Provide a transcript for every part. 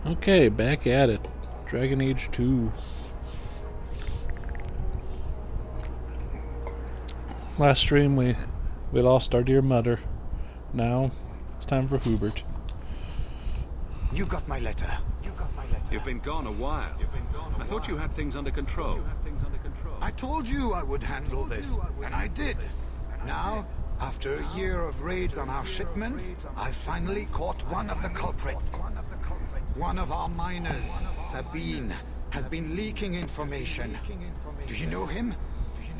Okay, back at it. Dragonage 2. Last stream we lost our dear mother. Now it's time for Hubert. You got my letter. You've been gone a while. I thought you had things under control. I told you I would handle this, and I did. Now, after a year of raids on our shipments, I finally caught one of the culprits. One of our miners, Sabine, has been leaking information. Do you know him?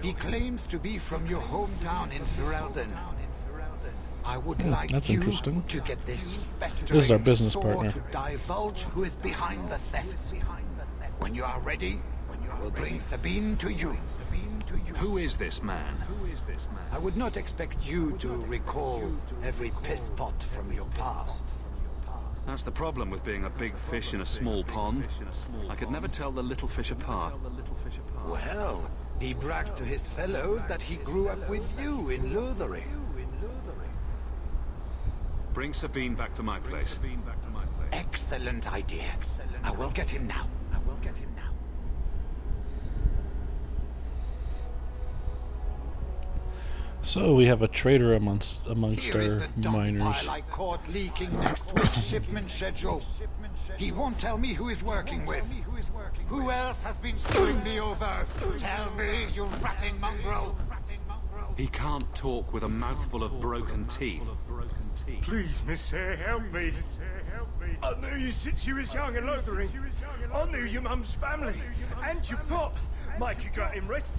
He claims to be from your hometown in Ferelden. I would like that's you interesting. to get this This is our business partner. to divulge who is behind the theft. When you are ready, I will bring Sabine to you. Who is this man? I would not expect you to recall every piss pot from your past. That's the problem with being a big fish in a small pond. I could never tell the little fish apart. Well, he brags to his fellows that he grew up with you in Lothering. Bring Sabine back to my place. Excellent idea. I will get him now. So we have a traitor amongst Here is our the dump miners. pile I caught leaking next week's shipment schedule. He won't tell me who he's working with. Who else has been screwing me over? Tell me, you ratting mongrel. He can't talk with a mouthful of broken teeth. Please, Miss Sayre, help me. I knew you since you was young and Lothering. I knew your mum's family. And your pop. Mike, you got him rest.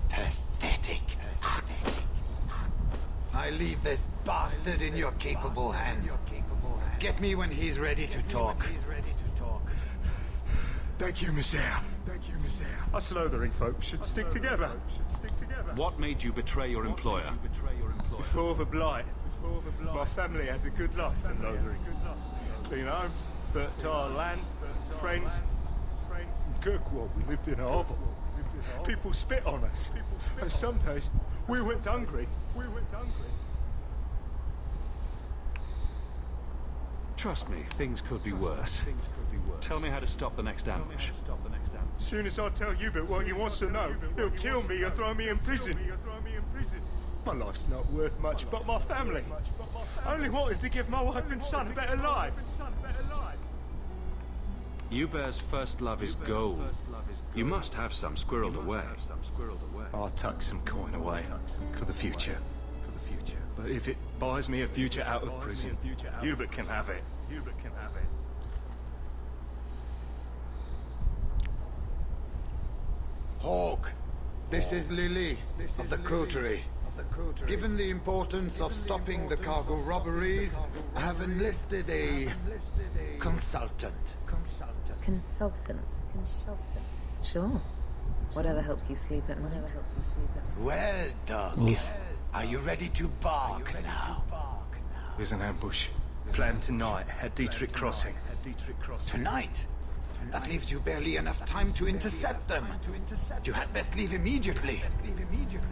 Pathetic. I leave this bastard in your capable hands. Get me when he's ready to talk. Thank you, Miss Sayre. Us Lothering folks should stick together. What made you betray your employer? Before the blight, my family had a good life in Lothering. Clean home, fertile land, friends. In Kirkwall, we lived in a hovel. People spit on us. And some days, we went hungry. Trust me, things could be worse. Tell me how to stop the next ambush. As soon as I tell Hubert what he wants to know, he'll kill me or throw me in prison. My life's not worth much, but my family. I only wanted to give my wife and son a better life. Hubert's first love is gold. You must have some squirreled away. I'll tuck some coin away for the future. But if it buys me a future out of prison, Hubert can have it. Hawk, this is Lily of the Coterie. Given the importance of stopping the cargo robberies, I have enlisted a consultant. Consultant. Sure. Whatever helps you sleep at night. Well, Doug, are you ready to bark now? There's an ambush. Planned tonight at Dietrich Crossing. Tonight? That leaves you barely enough time to intercept them. You had best leave immediately.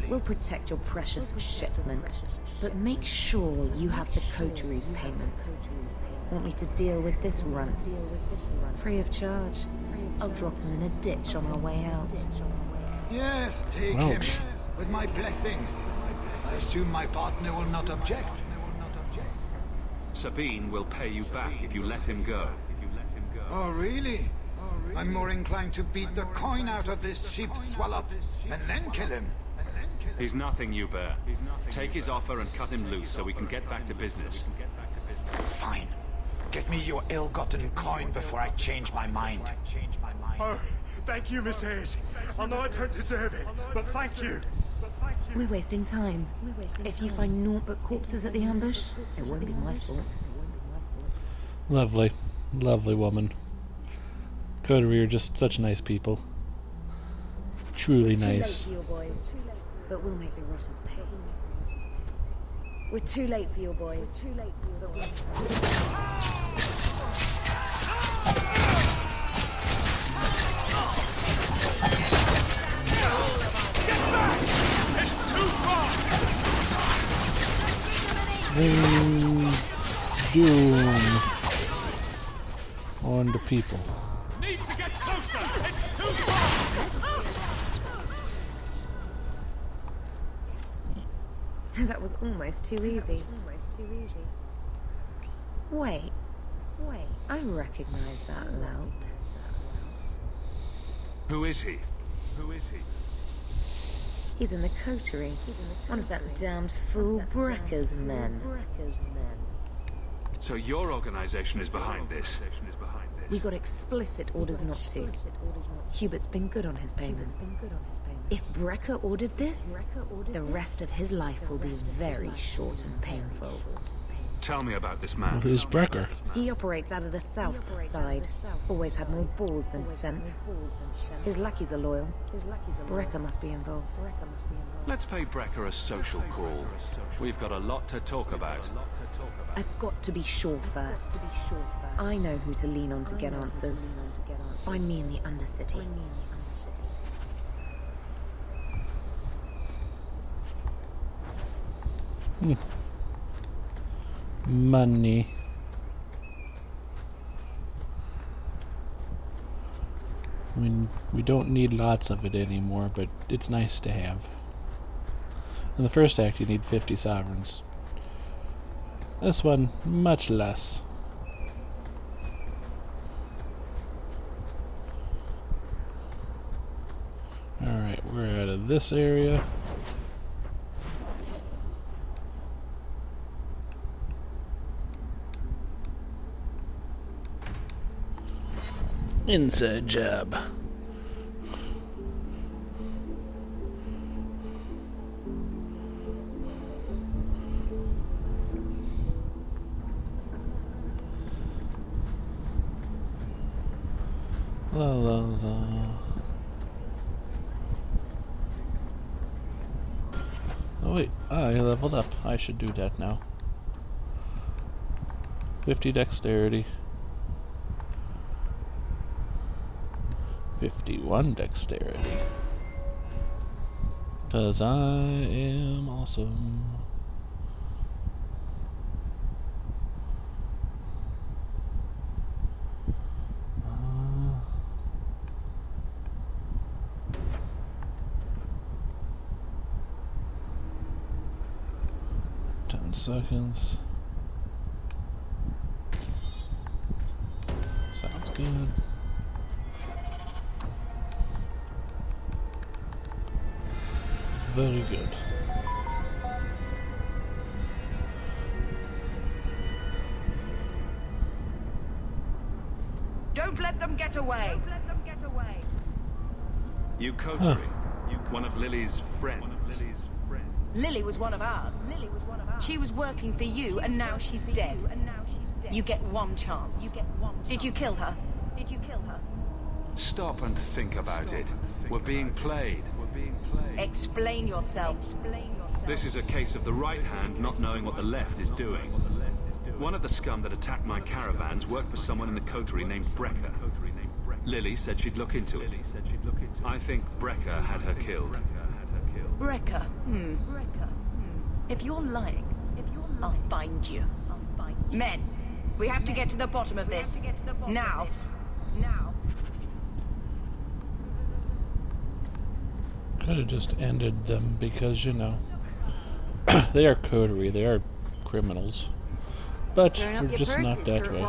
We'll protect your precious shipment, but make sure you have the coterie's payment. Want me to deal with this runt? Free of charge. I'll drop him in a ditch on our way out. Yes, take him. With my blessing. I assume my partner will not object. Sabine will pay you back if you let him go. Oh, really? I'm more inclined to beat the coin out of this cheap swallow and then kill him. He's nothing, Hubert. Take his offer and cut him loose so we can get back to business. Fine. Get me your ill-gotten coin before I change my mind. Oh, thank you, Miss Hayes. I know I don't deserve it, but thank you. We're wasting time. If you find naught but corpses at the ambush, it won't be my fault. Lovely. Lovely woman. Coterie are just such nice people. Truly nice. Too late for your boys, but we'll make the rotters pay. We're too late for your boys. Too late for your boys. Doom. them to people. Need to get closer! It's too far! That was almost too easy. Wait. I recognize that lout. Who is he? He's in the coterie. One of that damned fool Brecker's men. So your organization is behind this? We got explicit orders not to. Hubert's been good on his payments. If Brecker ordered this, the rest of his life will be very short and painful. Tell me about this man. Who's Brecker? He operates out of the south side. Always had more balls than sense. His lackeys are loyal. Brecker must be involved. Let's pay Brecker a social call. We've got a lot to talk about. I've got to be sure first. I know who to lean on to get answers. Find me in the Undercity. Money. I mean, we don't need lots of it anymore, but it's nice to have. In the first act, you need 50 sovereigns. This one, much less. Alright, we're out of this area. Inside job. La la la. Oh wait, I leveled up. I should do that now. 50 dexterity. 51 dexterity. 'Cause I am awesome. Seconds. Sounds good. Very good. Don't let them get away. You coterie. One of Lily's friends. Lily was one of ours. She was working for you, and now she's dead. You get one chance. Did you kill her? Stop and think about it. We're being played. Explain yourself. This is a case of the right hand not knowing what the left is doing. One of the scum that attacked my caravans worked for someone in the coterie named Brecker. Lily said she'd look into it. I think Brecker had her killed. Brecker. If you're lying, I'll find you. Men, we have to get to the bottom of this. Now. Could have just ended them because, you know, they are coterie, they are criminals. But we're just not that way.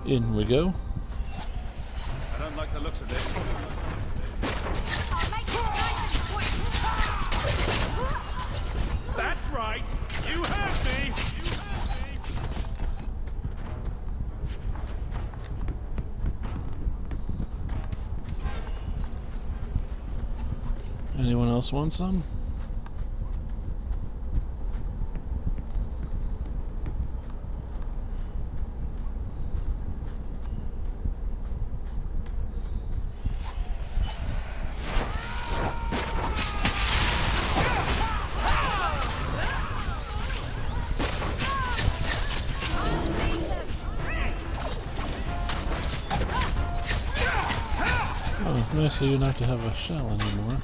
In we go. I don't like the looks of this. That's right! You heard me! Anyone else want some? Oh, nice of you not to have a shell anymore.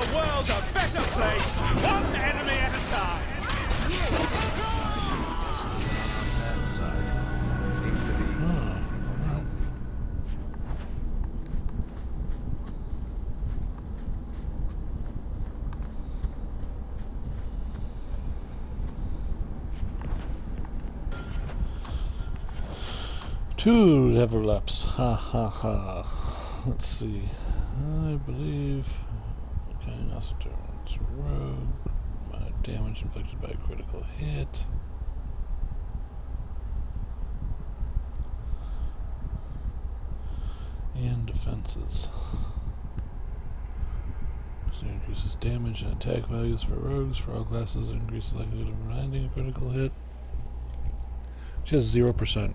the world a better place, one enemy at a time. Two level ups. Ha ha ha. Let's see. I believe. Okay, also turns rogue. Damage inflicted by a critical hit. And defenses. So it increases damage and attack values for rogues. For all classes, it increases likelihood of landing a critical hit. She has 0%.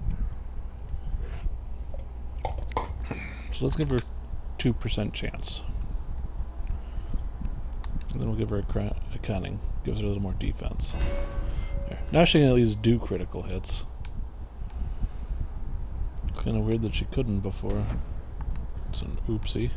So let's give her 2% chance. And then we'll give her a cunning. Gives her a little more defense. There. Now she can at least do critical hits. It's kind of weird that she couldn't before. It's an oopsie.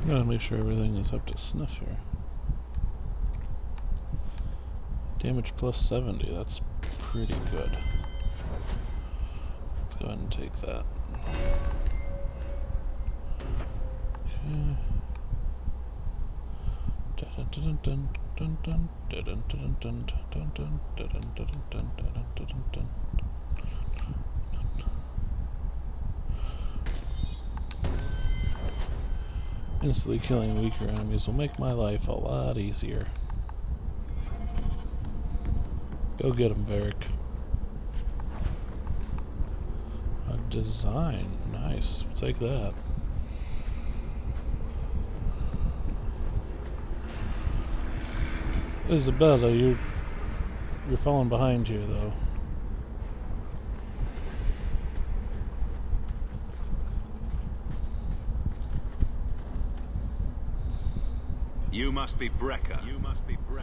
Gotta make sure everything is up to snuff here. Damage plus 70, that's pretty good. Let's go ahead and take that. Okay. Instantly killing weaker enemies will make my life a lot easier. Go get him, Varric. A design. Nice. Take that. Isabella, you're falling behind here, though. You must be Brecca.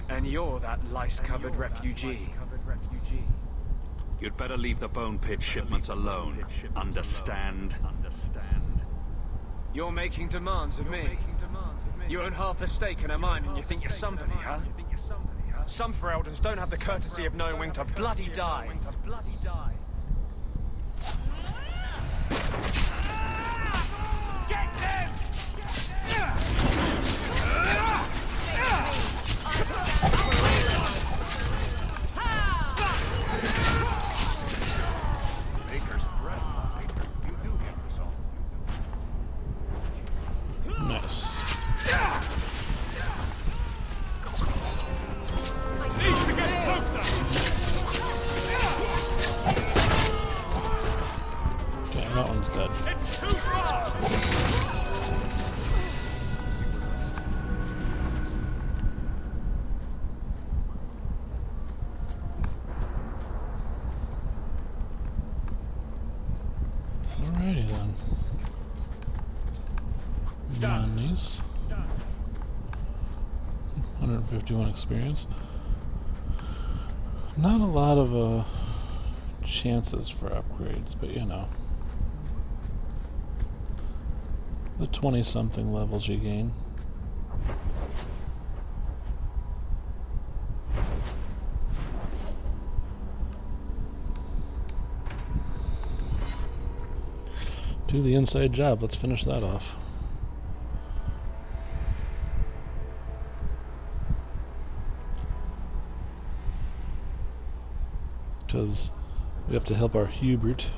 And you're that lice-covered refugee. You'd better leave the bone pit shipments alone. Understand? You're making demands of me. You own half a stake in a mine and you think you're somebody, huh? Some Fereldans don't have the courtesy of knowing when to bloody die. Get them! Nice. Okay, that one's dead. It's too far! Alrighty then. Monies. 151 experience. Not a lot of chances for upgrades, but you know. The 20-something levels you gain. Do the inside job. Let's finish that off. Because we have to help our Hubert.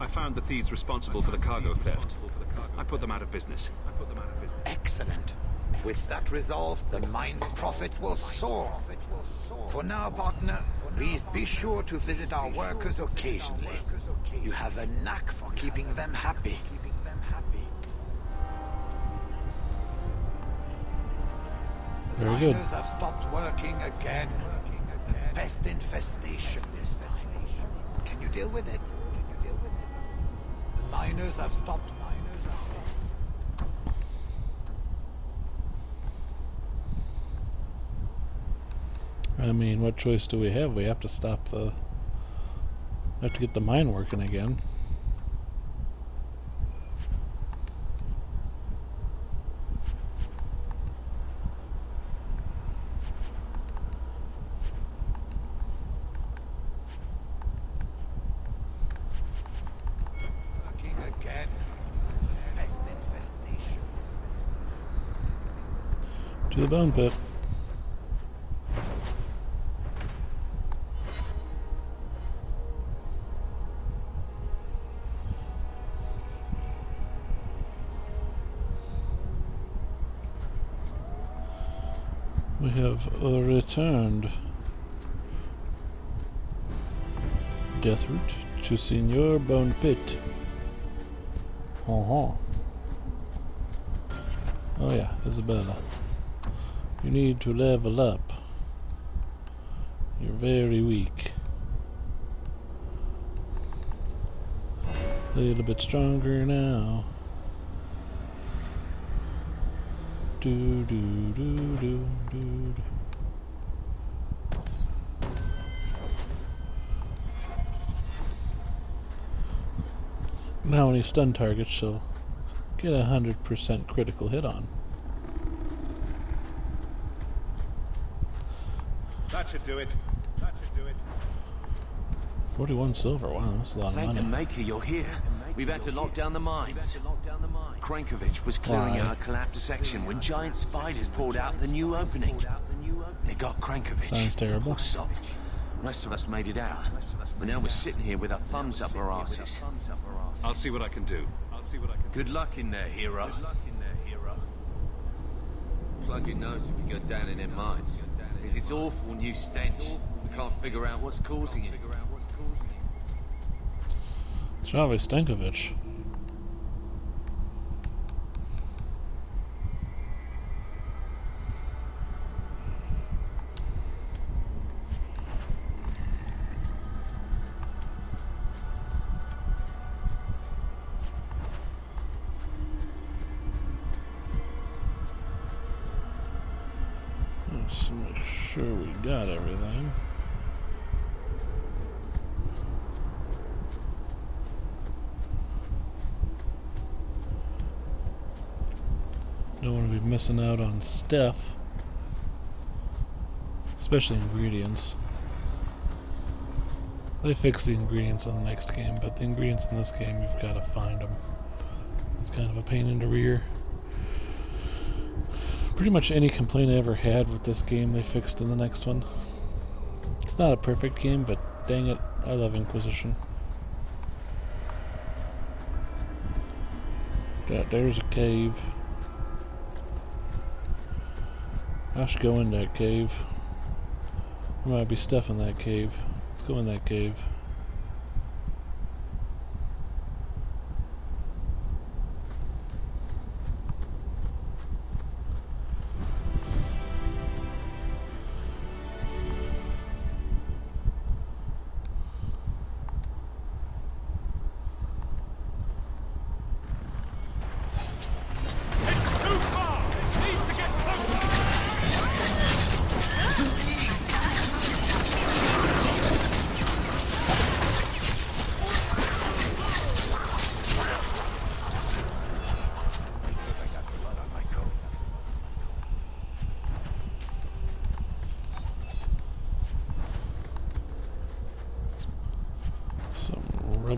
I found the thieves responsible for the cargo theft. I put them out of business. Excellent. With that resolved, the mine's profits will soar. For now, partner, please be sure to visit our workers occasionally. You have a knack for keeping them happy. Very good. Miners have stopped working again. The pest infestation this time. Can you deal with it? The miners have stopped. I mean, what choice do we have? We have to stop the... have to get the mine working again. Working again. Pest infestation. To the bone pit. We have returned Death Route to Senor Bone Pit. Oh yeah, Isabella. You need to level up. You're very weak. A little bit stronger now. Do do do do do. Now any stun targets she'll get 100% critical hit on. That should do it. 41 silver, wow, that's a lot of Thank the money. Maker you're here. We've had to lock down the mines. Krankovich was clearing Why? out a collapsed section when giant spiders poured out the new opening. They got Krankovich. Sounds terrible. Poor sod. The rest of us made it out. But now we're sitting here with our thumbs up our asses. I'll see what I can do. Good luck in there, hero. Plug your nose if you go down in them mines. There's this awful new stench. We can't figure out what's causing it. Charlie Stankovic. Let's make sure we got everything. Don't want to be missing out on stuff, especially ingredients. They fix the ingredients in the next game, but the ingredients in this game, you've got to find them. It's kind of a pain in the rear. Pretty much any complaint I ever had with this game, they fixed in the next one. It's not a perfect game, but dang it, I love Inquisition. There's a cave. I should go in that cave. There might be stuff in that cave. Let's go in that cave.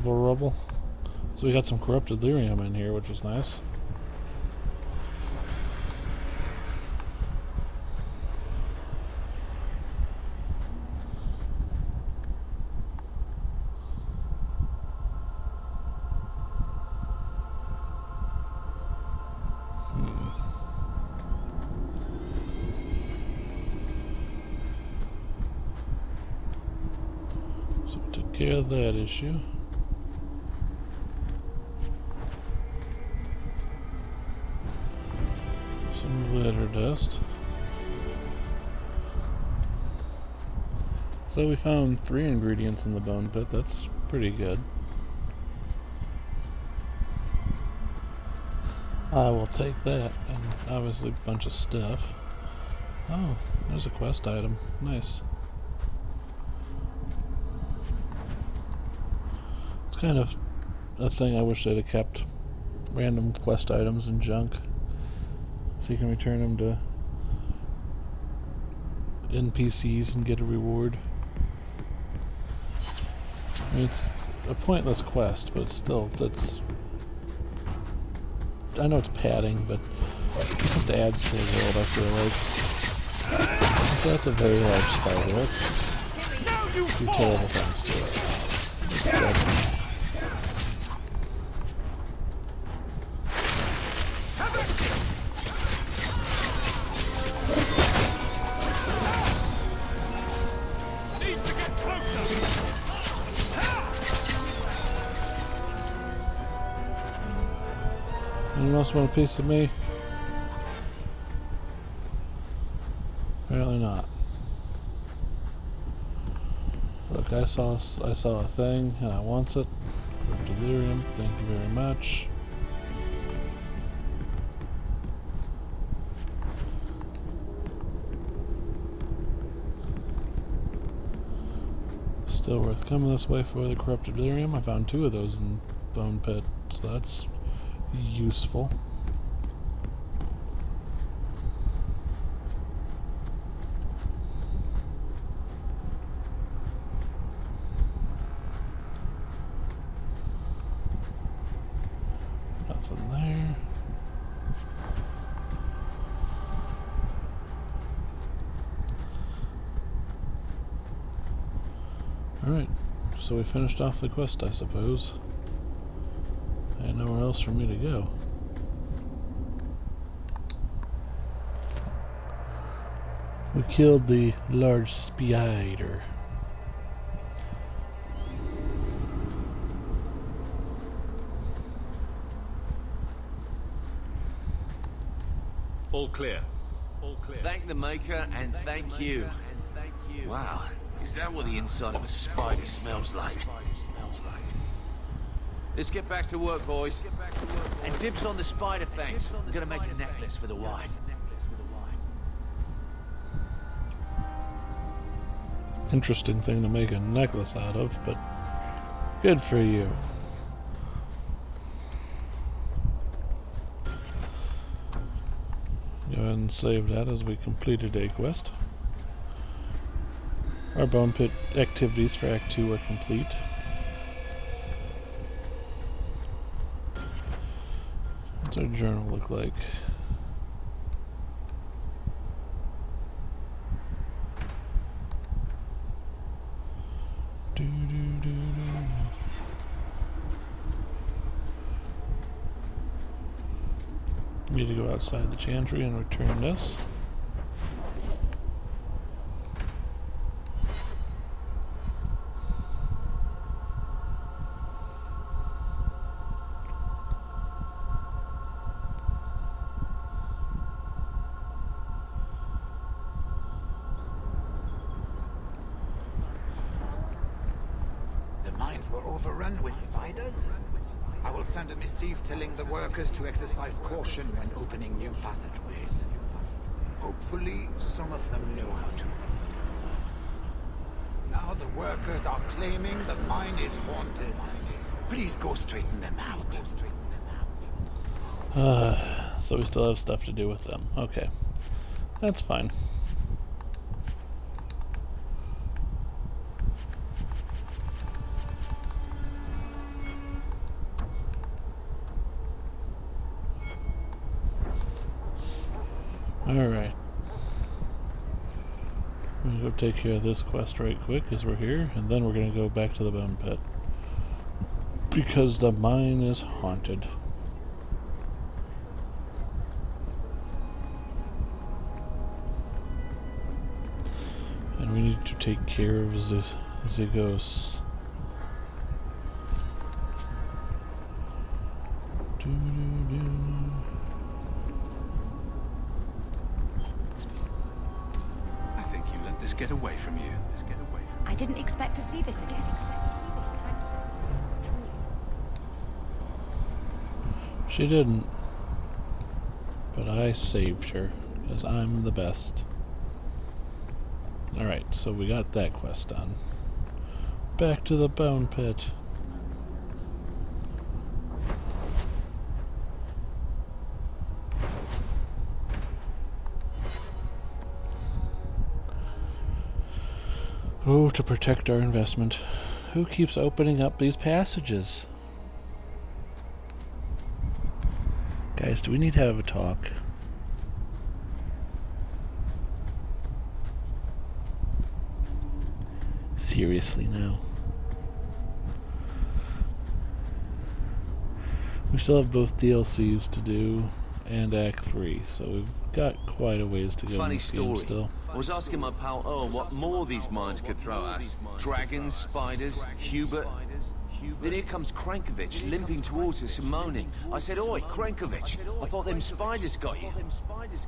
Rubble. So we got some corrupted lyrium in here, which is nice. So we took care of that issue. Some glitter dust. So we found 3 ingredients in the bone pit. That's pretty good. I will take that, and obviously a bunch of stuff. Oh, there's a quest item. Nice. It's kind of a thing I wish they'd have kept. Random quest items and junk. So you can return them to NPCs and get a reward. I mean, it's a pointless quest, but it's still, I know it's padding, but it just adds to the world, I feel like. So that's a very large spider. Let's do terrible things to it. It's dead. Anyone else want a piece of me? Apparently not. Look, I saw a thing and I want it. Delirium, thank you very much. Still worth coming this way for the corrupted delirium. I found 2 of those in Bone Pit, so that's useful. Nothing there. Alright, so we finished off the quest, I suppose. And nowhere else for me to go. We killed the large spider. All clear. Thank the Maker and thank you. Wow, is that what the inside of a spider smells like? Let's get back to work, boys. And dibs on the spider fangs. I'm gonna make a necklace for the wife. Interesting thing to make a necklace out of, but good for you. Go ahead and save that as we completed a quest. Our Bone Pit activities for Act 2 are complete. What's our journal look like? Need to go outside the chantry and return this. The mines were overrun with spiders? I will send a missive telling the workers to exercise caution when opening new passageways. Hopefully, some of them know how to. Now the workers are claiming the mine is haunted. Please go straighten them out. So we still have stuff to do with them. Okay. That's fine. Alright. I'm gonna go take care of this quest right quick as we're here, and then we're gonna go back to the Bone Pit. Because the mine is haunted. And we need to take care of the ghosts. I think you let this get away from you. I didn't expect to see this again. She didn't. But I saved her, because I'm the best. Alright, so we got that quest done. Back to the bone pit. Oh, to protect our investment. Who keeps opening up these passages? Guys, do we need to have a talk? Seriously now. We still have both DLCs to do and Act 3, so we've got quite a ways to go in Funny this game story. still. I was asking my pal Earl what more these mines could throw at us. Dragons, spiders, Hubert. Then here comes Krankovich limping towards us and moaning. I said, "Oi, Krankovich, I thought them spiders got you."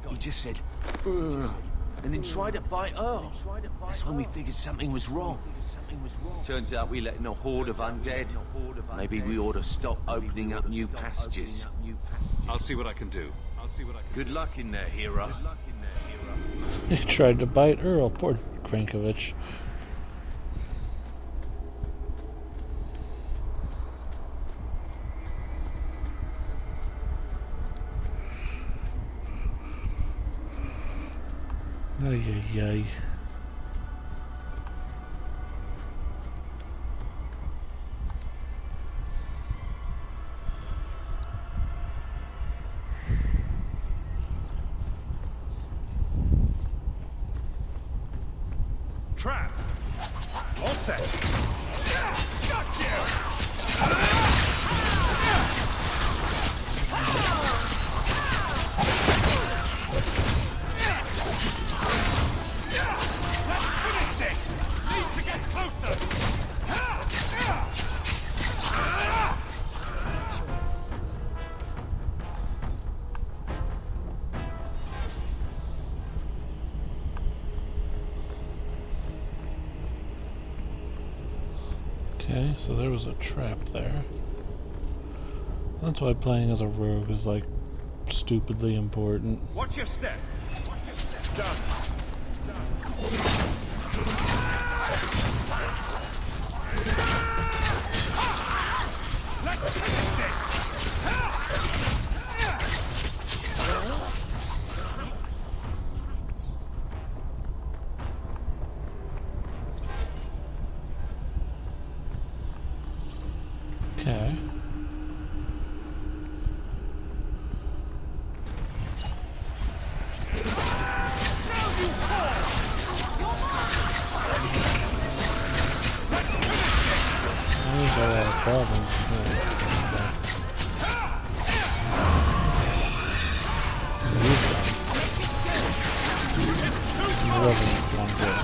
He just said, "Ugh," and then tried to bite Earl. That's when we figured something was wrong. Turns out we let in a horde of undead. Maybe we ought to stop opening up new passages. I'll see what I can do. Good luck in there, hero. He tried to bite Earl, poor Krankovich. Ay, ay, ay. Trap! All set! Got you! Okay, so there was a trap there. That's why playing as a rogue is like stupidly important. Watch your step. Done. Let's finish this. Okay. There's a lot of problems here. He's gone. The Revenant's gone good.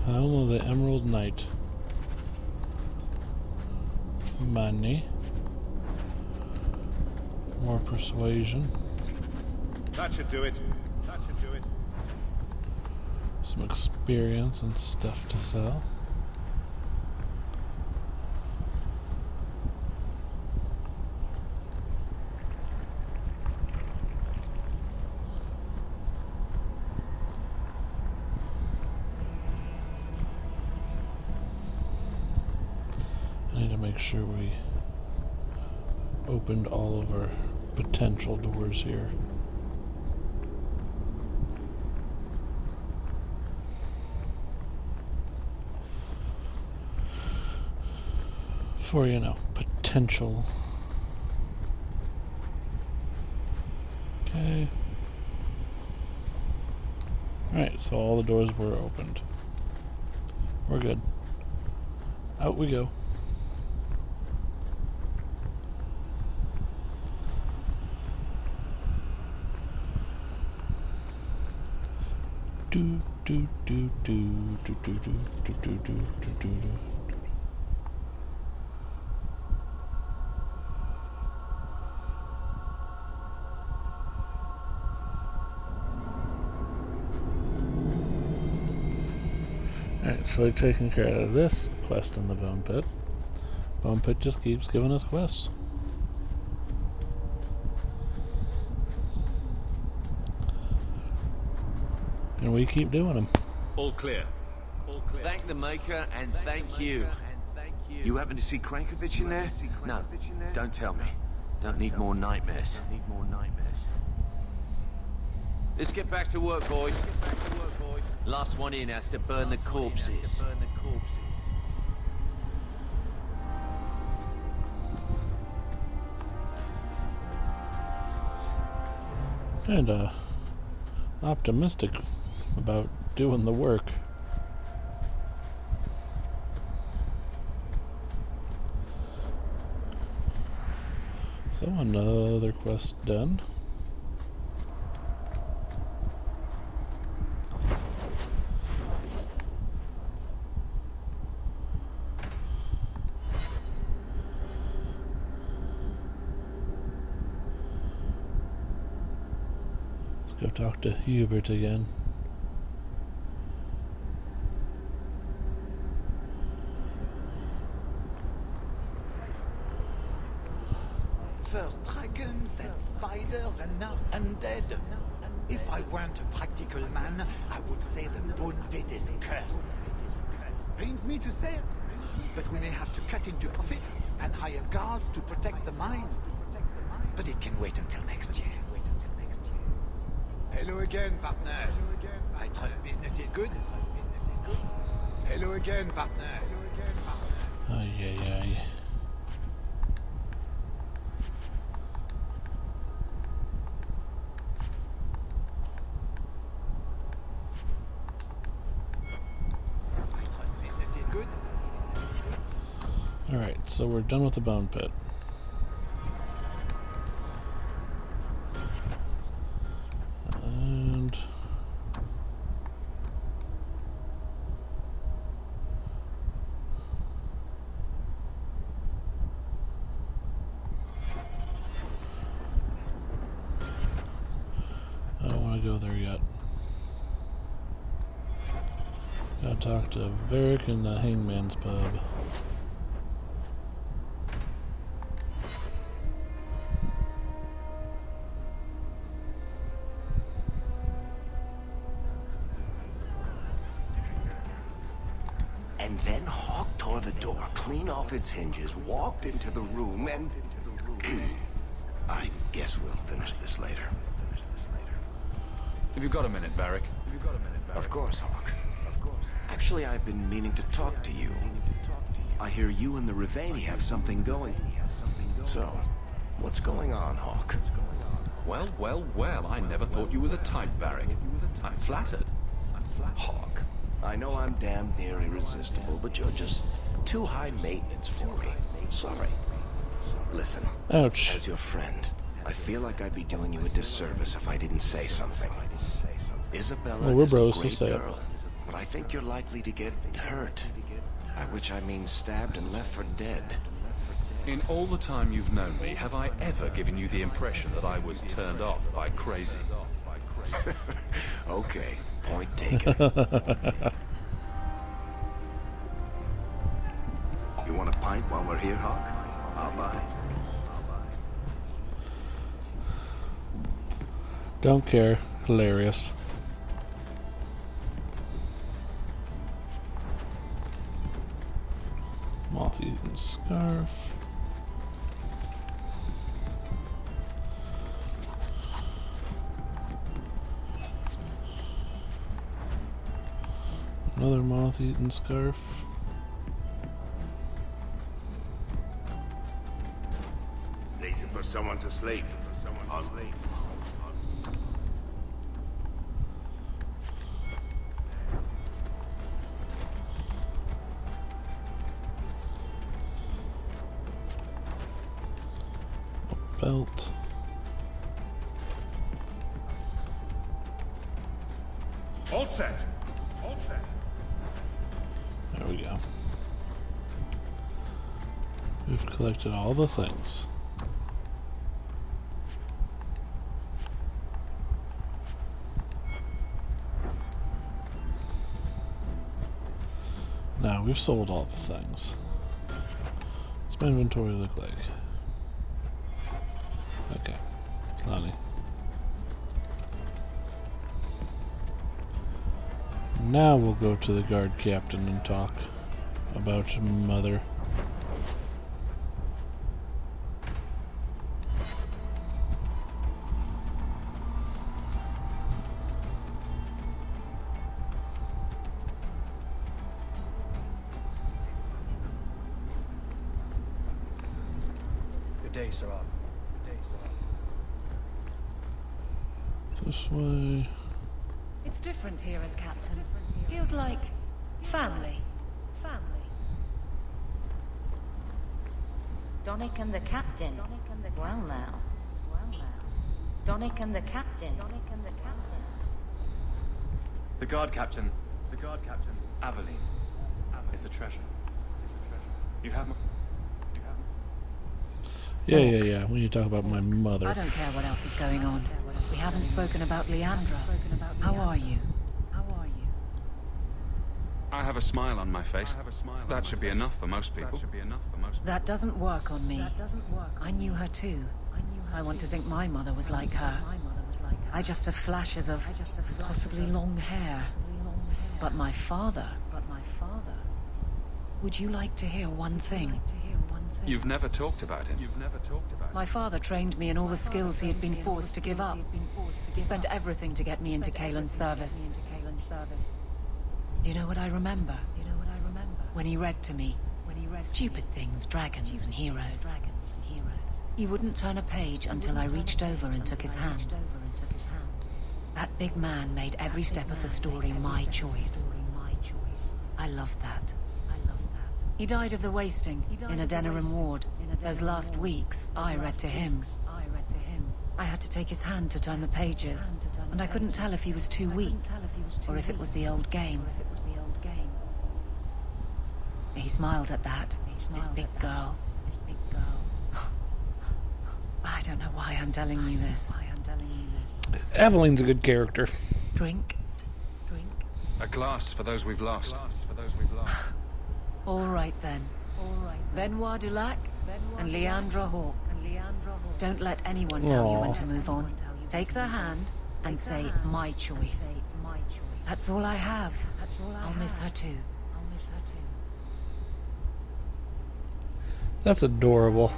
Helm of the Emerald Knight. Money. More persuasion. That should do it. That should do it. Some experience and stuff to sell. I need to make sure we opened all of our potential doors here. For, you know, potential. Okay. Alright, so all the doors were opened. We're good. Out we go. do do do do do do do do do do do do. Alright, so we've taken care of this quest in the Bone Pit. Bone Pit just keeps giving us quests. And we keep doing them. All clear. Thank the Maker and thank you. You happen to see Crankovich in there? No, don't tell me. Don't need more nightmares. Let's get back to work, boys. Last one in has to burn the corpses. Kinda optimistic about doing the work. So another quest done. Let's go talk to Hubert again. First dragons, then spiders, and now undead. If I weren't a practical man, I would say the Bone Pit is cursed. Pains me to say it, but we may have to cut into profits and hire guards to protect the mines. But it can wait until next year. Hello again, partner. I trust business is good. Hello again, partner. Ay, ay, ay. Alright, so we're done with the Bone Pit. And I don't want to go there yet. Gotta talk to Varric in the Hangman's Pub. And then Hawk tore the door clean off its hinges, walked into the room, and... I guess we'll finish this later. Have you got a minute, Varric? Of course, Hawk. Actually, I've been meaning to talk to you. I hear you and the Rivani have something going. So, what's going on, Hawk? Well, well, well, I never thought you were the type, Varric. I'm flattered. Hawk, I know I'm damn near irresistible, but you're just too high maintenance for me. Sorry. Listen, Ouch. as your friend, I feel like I'd be doing you a disservice if I didn't say something. Isabella Well, we're is bros, a so great say it. girl, but I think you're likely to get hurt. By which I mean stabbed and left for dead. In all the time you've known me, have I ever given you the impression that I was turned off by crazy? Okay, point taken. You want a pint while we're here, Hawk? I'll buy. Don't care. Hilarious. Moth-eaten scarf. Another moth-eaten scarf. Reason for someone to sleep. Belt. All set. All set. There we go. We've collected all the things. Now we've sold all the things. What's my inventory look like? Okay, plenty. Now we'll go to the guard captain and talk about Mother. Good day, sir. This way. It's different here as captain. Feels like family. Donick and the captain. Well now. Donick and the captain. The guard captain. Aveline. It's a treasure. You have my... Yeah. When you talk about my mother. I don't care what else is going on. We haven't spoken about Leandra. How are you? I have a smile on my face. That should be enough for most people. That doesn't work on me. I knew her too. I want to think my mother was like her. I just have flashes of possibly long hair. But my father... Would you like to hear one thing? You've never talked about him. My father trained me in all the skills he had been forced to give up. He spent everything to get me into Kaelin's service. Do you know what I remember? When he read to me. Stupid things, dragons and heroes. He wouldn't turn a page until I reached over and took his hand. That big man made every step of the story my choice. I loved that. He died of the wasting in a Denerim ward. Those last weeks, I read to him. I had to take his hand to turn the pages, and I couldn't tell if he was too weak, or if it was the old game. He smiled at that, this big girl. I don't know why I'm telling you this. Aveline's a good character. Drink? A glass for those we've lost. All right then. Benoit Dulac and Leandra Hawke. Don't let anyone tell you when to move on. Take their hand and say, my choice. That's all I have. I'll miss her too. That's adorable.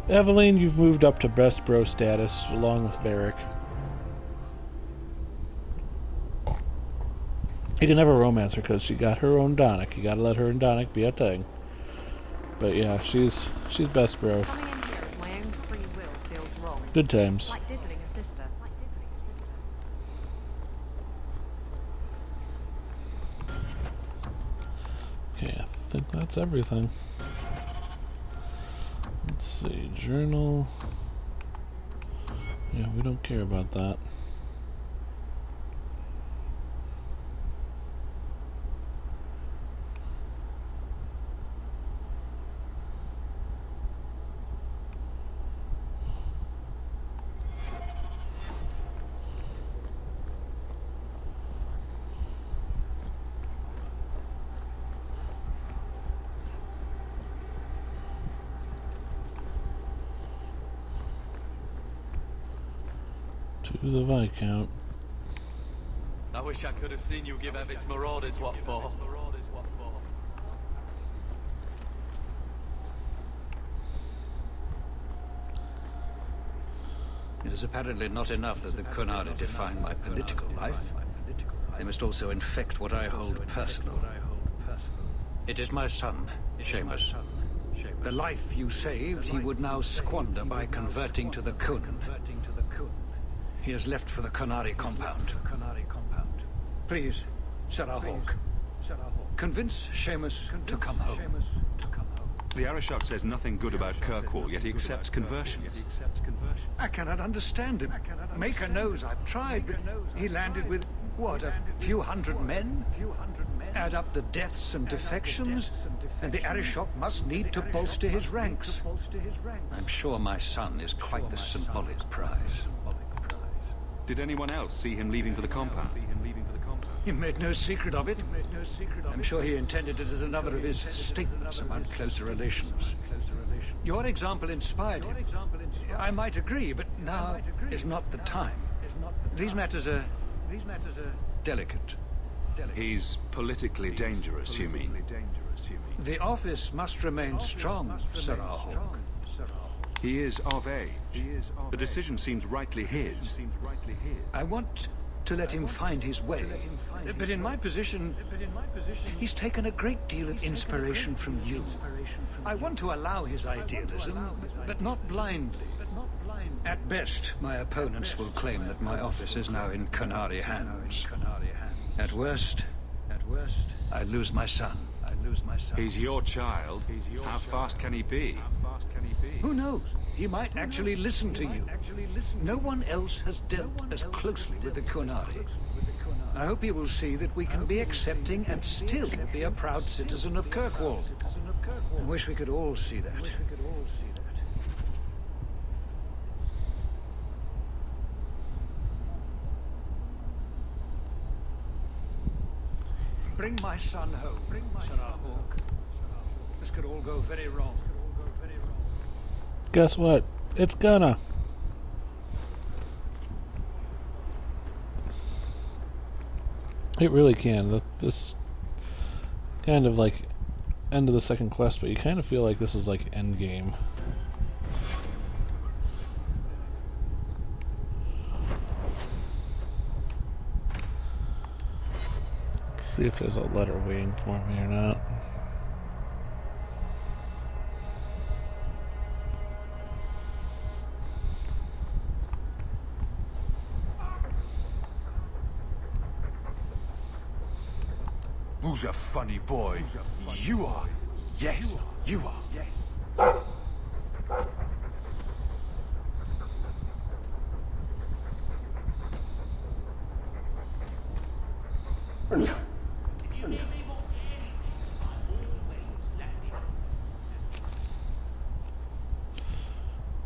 Aveline, you've moved up to best bro status along with Barrick. You can never romance her because she got her own Donick. You gotta let her and Donick be a thing. But yeah, she's best bro. Coming in here of my own free will feels wrong. Good times. Like diddling a sister. Okay, I think that's everything. Let's see, journal. Yeah, we don't care about that. To the Viscount. I wish I could have seen you give Evans Marauders what for. It is apparently not enough that the Kunari define my political life. They must also infect what I hold personal. It is my son, Seamus. The life you saved, he would now squander by converting to the Kun. He has left for the Kunari compound. Please, Sarah Hawke, convince Seamus to come home. The Arishok says nothing good about Kirkwall, yet he accepts conversions. I cannot understand him. Maker knows I've tried, but he landed with What, a few hundred men? Add up the deaths and defections, and the Arishok must need to bolster his ranks. I'm sure my son is quite the symbolic prize. Did anyone else see him leaving for the compound? He made no secret of it. I'm sure he intended it as another of his statements about closer relations. Your example inspired him. I might agree, but now is not the time. These matters are delicate. He's politically dangerous, you mean? The office must remain strong, Sir Hawk. He is of age. The decision seems rightly his. I want to let him find his way. But in my position, he's taken a great deal of inspiration from you. I want to allow his idealism, but not blindly. At best, my opponents will claim that my office is now in Qunari hands. At worst, I lose my son. He's your child. How fast can he be? Who knows? He might actually listen to you. No one else has dealt as closely with the Qunari. I hope you will see that we can be accepting and still be a proud citizen of Kirkwall. I wish we could all see that. Bring my son home, Sir Hawk. This could all go very wrong. Guess what? It's gonna. It really can. This kind of like end of the second quest, but you kind of feel like this is like end game. Let's see if there's a letter waiting for me or not. Who's a funny boy? You are. Yes, you are.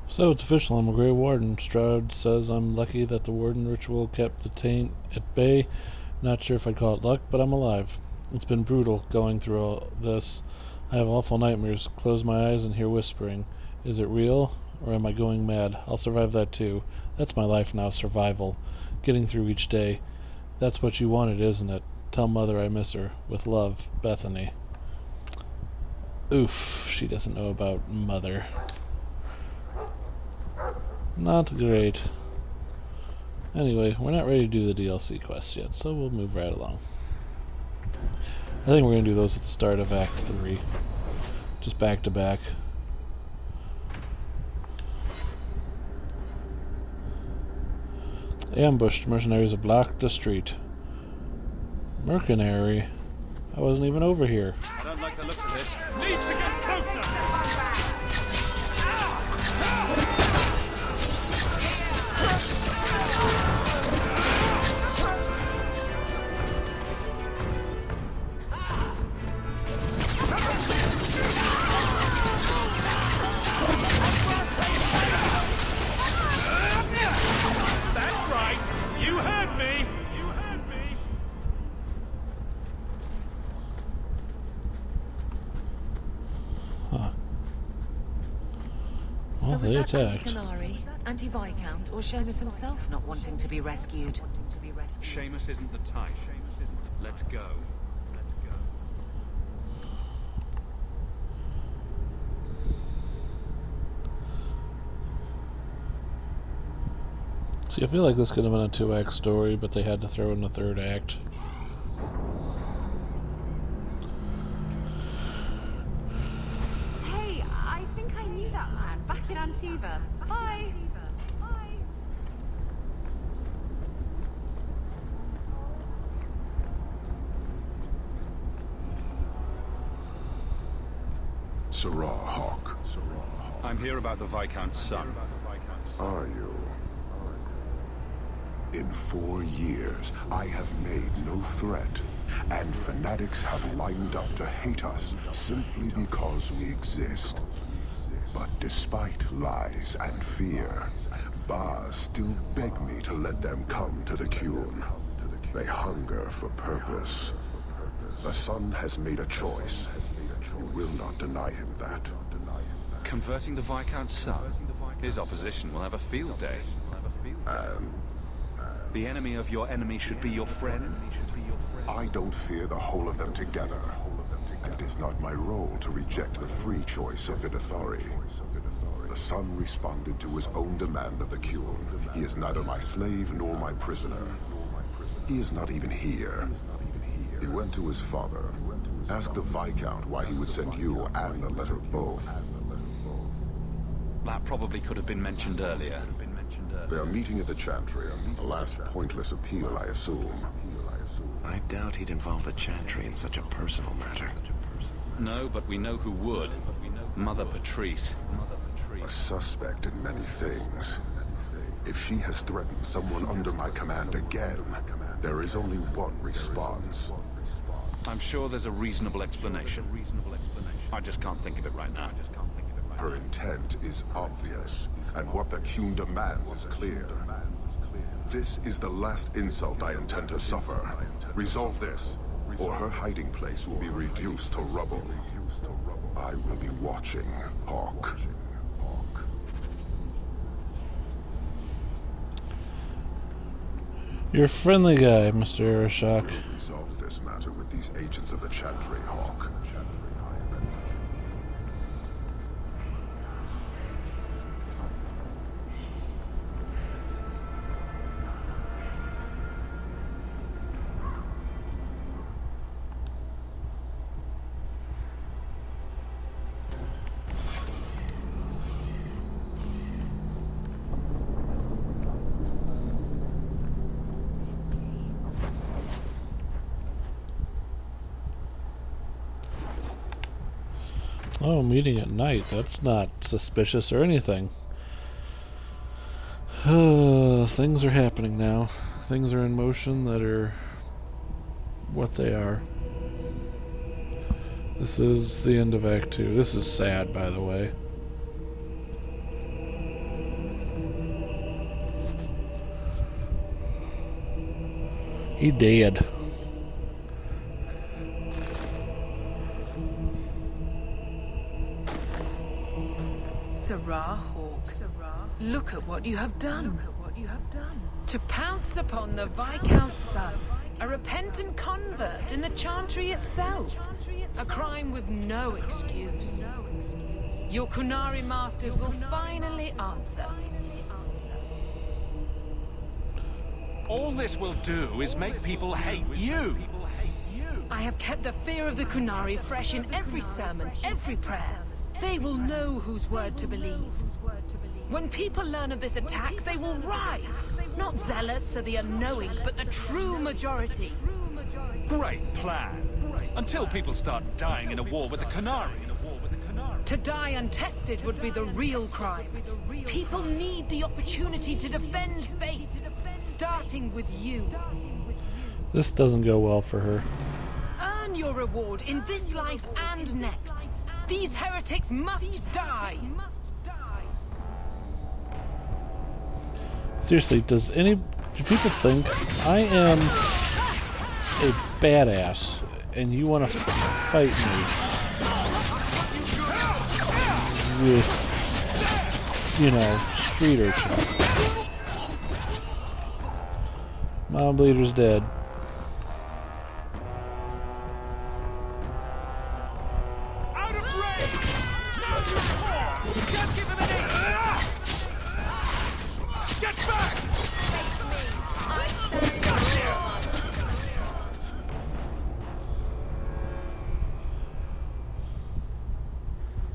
So it's official, I'm a Grey Warden. Stroud says I'm lucky that the Warden ritual kept the taint at bay. Not sure if I'd call it luck, but I'm alive. It's been brutal going through all this. I have awful nightmares. Close my eyes and hear whispering. Is it real, or am I going mad? I'll survive that too. That's my life now, survival. Getting through each day. That's what you wanted, isn't it? Tell Mother I miss her. With love, Bethany. Oof, she doesn't know about Mother. Not great. Anyway, we're not ready to do the DLC quests yet, so we'll move right along. I think we're going to do those at the start of Act 3. Just back to back. Ambushed. Mercenaries have blocked the street. Mercenary? I wasn't even over here. I don't like the looks of this. Need to get closer! That's right! You heard me! Huh. Well, So was they that attacked. anti-Qunari, anti-Viscount, or Seamus himself not wanting to be rescued? Seamus isn't the type. Let's go. See, I feel like this could have been a 2-act story, but they had to throw in a 3rd act. Hey, I think I knew that man back in Antiva. Bye. Sarah Hawk. I'm here about the Viscount's son. Are you? In 4 years, I have made no threat, and fanatics have lined up to hate us simply because we exist. But despite lies and fear, Baz still beg me to let them come to the Qun. They hunger for purpose. The son has made a choice. You will not deny him that. Converting the Viscount's son? His opposition will have a field day. The enemy of your enemy should be your friend? I don't fear the whole of them together. And it is not my role to reject the free choice of Vidithari. The son responded to his own demand of the Qun. He is neither my slave nor my prisoner. He is not even here. He went to his father. Asked the Viscount why he would send you and the letter both. That probably could have been mentioned earlier. They are meeting at the Chantry. A last pointless appeal, I assume. I doubt he'd involve the Chantry in such a personal matter. No, but we know who would. Mother Patrice. A suspect in many things. If she has threatened someone under my command again, there is only one response. I'm sure there's a reasonable explanation. I just can't think of it right now. Her intent is obvious, and what the Qun demands is clear. This is the last insult I intend to suffer. Resolve this, or her hiding place will be reduced to rubble. I will be watching, Hawk. You're a friendly guy, Mr. Arashok. Resolve this matter with these agents of the Chantry, Hawk. Oh, meeting at night. That's not suspicious or anything. Things are happening now. Things are in motion that are what they are. This is the end of Act 2. This is sad, by the way. He dead. Sarah Hawk, look at what you have done. To pounce upon the Viscount's son, a repentant convert in the Chantry itself. A crime with no excuse. Your Qunari masters will finally answer. All this will do is make people hate you. I have kept the fear of the Qunari fresh in every sermon, every prayer. They will know whose word to believe. When people learn of this attack, they will rise. Not zealots or the unknowing, but the true majority. Great plan. Until people start dying in a war with the Qunari. To die untested would be the real crime. People need the opportunity to defend faith, starting with you. This doesn't go well for her. Earn your reward in this life and next. These heretics must die! Seriously, do people think I am a badass and you want to fight me with, you know, street urchins? Mom Bleeder's dead.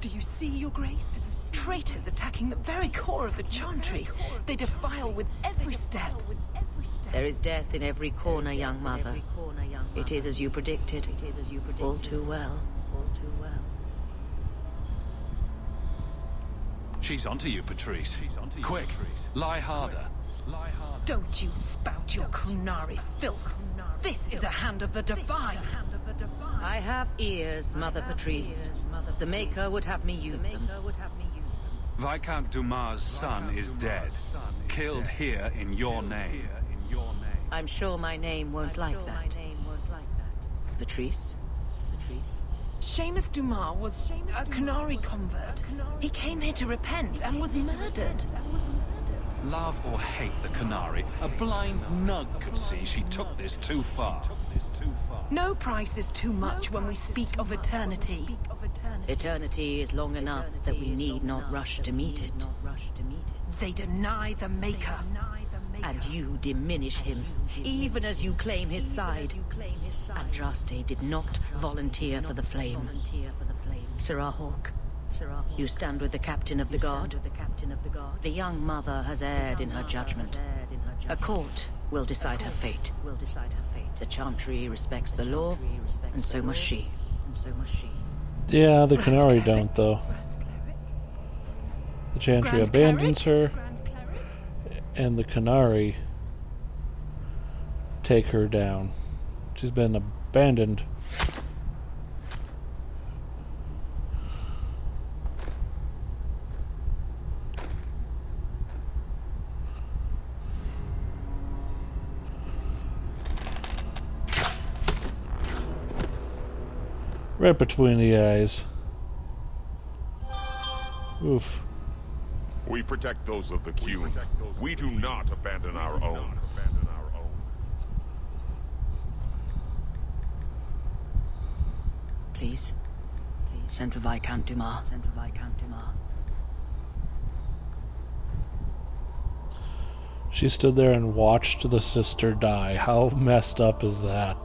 Do you see, Your Grace? Traitors attacking the very core of the Chantry. They defile with every step. There is death in every corner, young mother. It is as you predicted. All too well. She's onto you, Patrice. Quick, lie harder. Don't you spout your Kunari filth. This is a hand of the divine. I have ears, Mother Patrice. The Maker would have me use them. Viscount Dumas' son is dead. Killed here in your name. I'm sure my name won't like that. Patrice? Seamus Dumas was a Kunari convert. He came here to repent and was murdered. Love or hate the Kunari, a blind nug could see she took this too far. No price is too much when we speak of eternity. Eternity is long enough that we need not rush to meet it. They deny the Maker. And you diminish him, even as you claim his side. Andraste did not volunteer for the flame. Sirrah Hawk, you stand with the captain of the guard. The young mother has erred in her judgment. A court will decide her fate. The Chantry respects the law, and so must she. Yeah, the Kunari don't, though. The Chantry abandons her, and the Kunari take her down. She's been abandoned. Right between the eyes. Oof. We protect those of the Q. We do not abandon our own. Please. Send for Viscount Dumas. She stood there and watched the sister die. How messed up is that?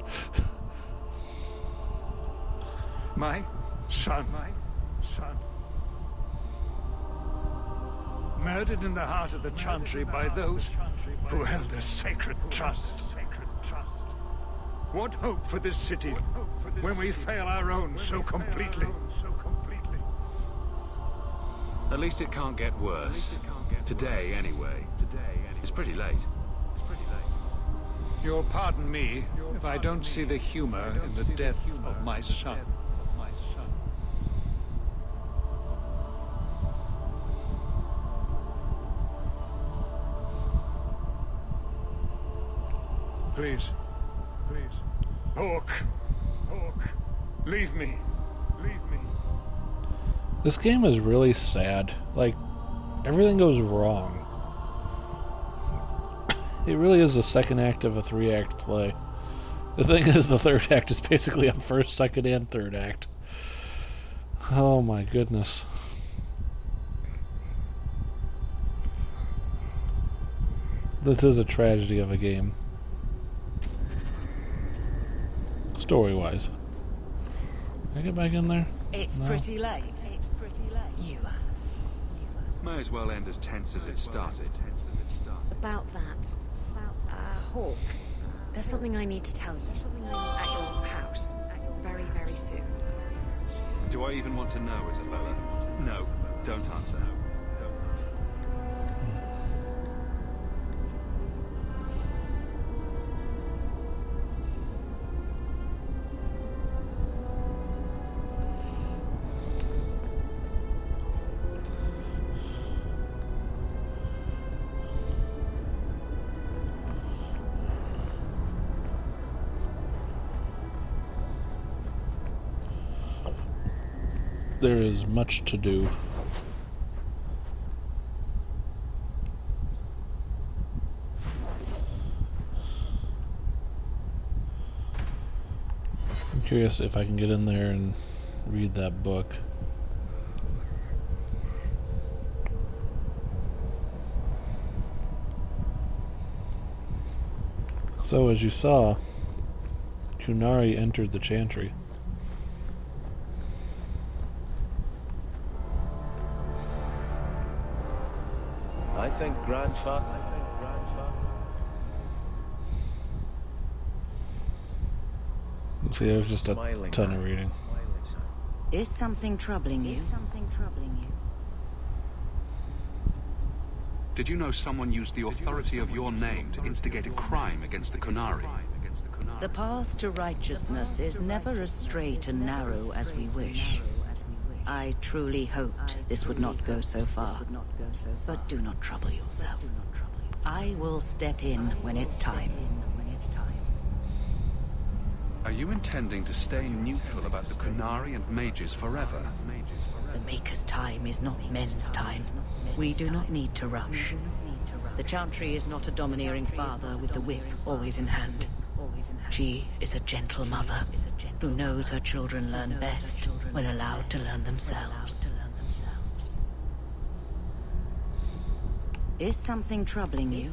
My son. Murdered in the heart of the Chantry by those who held a sacred trust. What hope for this city when we fail our own so completely? At least it can't get worse. Today, anyway. It's pretty late. You'll pardon me if I don't see the humor in the death of my son. Please. Hawk. Leave me. This game is really sad. Like, everything goes wrong. It really is the second act of a 3-act play. The thing is, the third act is basically a first, second, and third act. Oh my goodness. This is a tragedy of a game. Story-wise. Can I get back in there? It's pretty late. You ass. May as well end as tense as it started. About that. Hawk, there's something I need to tell you. At your house. Very, very soon. Do I even want to know, Isabella? No, don't answer. There is much to do. I'm curious if I can get in there and read that book. So, as you saw, Kunari entered the Chantry. I think Grandfather... See, there's just a ton of reading. Is something troubling you? Did you know someone used the authority of your name to instigate a crime against the Qunari? The path to righteousness is never as straight and narrow as we wish. I truly hoped this would not go so far. But do not trouble yourself. I will step in when it's time. Are you intending to stay neutral about the Qunari and mages forever? The Maker's time is not men's time. We do not need to rush. The Chantry is not a domineering father with the whip always in hand. She is a gentle mother who knows her children learn best when allowed to learn themselves. Is something troubling you?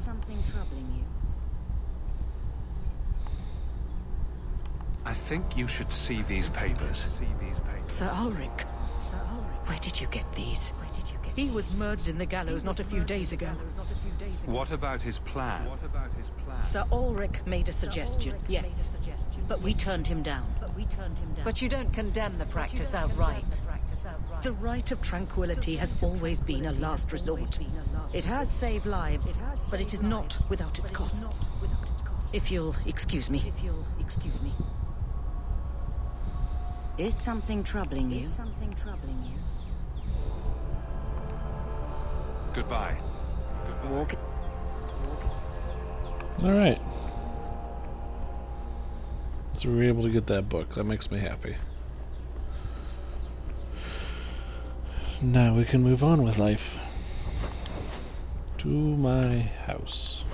I think you should see these papers. Sir Ulrich, where did you get these? He was murdered in the gallows not a few days ago. What about his plan? Sir Ulrich made a suggestion, yes. But we turned him down. But you don't condemn the practice outright. The right of tranquility has always been a last resort. It has saved lives, but it is not without its costs. If you'll excuse me. Is something troubling you? Goodbye. Walk. Alright. So we were able to get that book. That makes me happy. Now we can move on with life. To my house.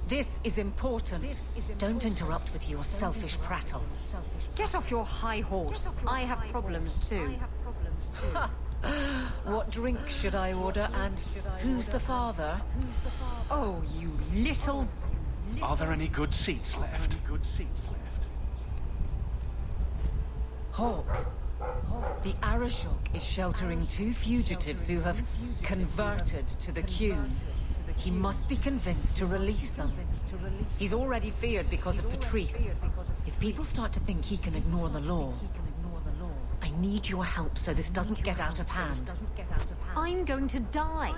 This is important. Don't interrupt with your selfish prattle. Get off your high horse. I have problems too. What drink should I order, and who's the father? Oh, you little... Are there any good seats left? Hawk. The Arashok is sheltering 2 fugitives who have converted to the Qun. He must be convinced to release them. He's already feared because of Patrice. If people start to think he can ignore the law, I need your help so this doesn't get out of hand. I'm going to die.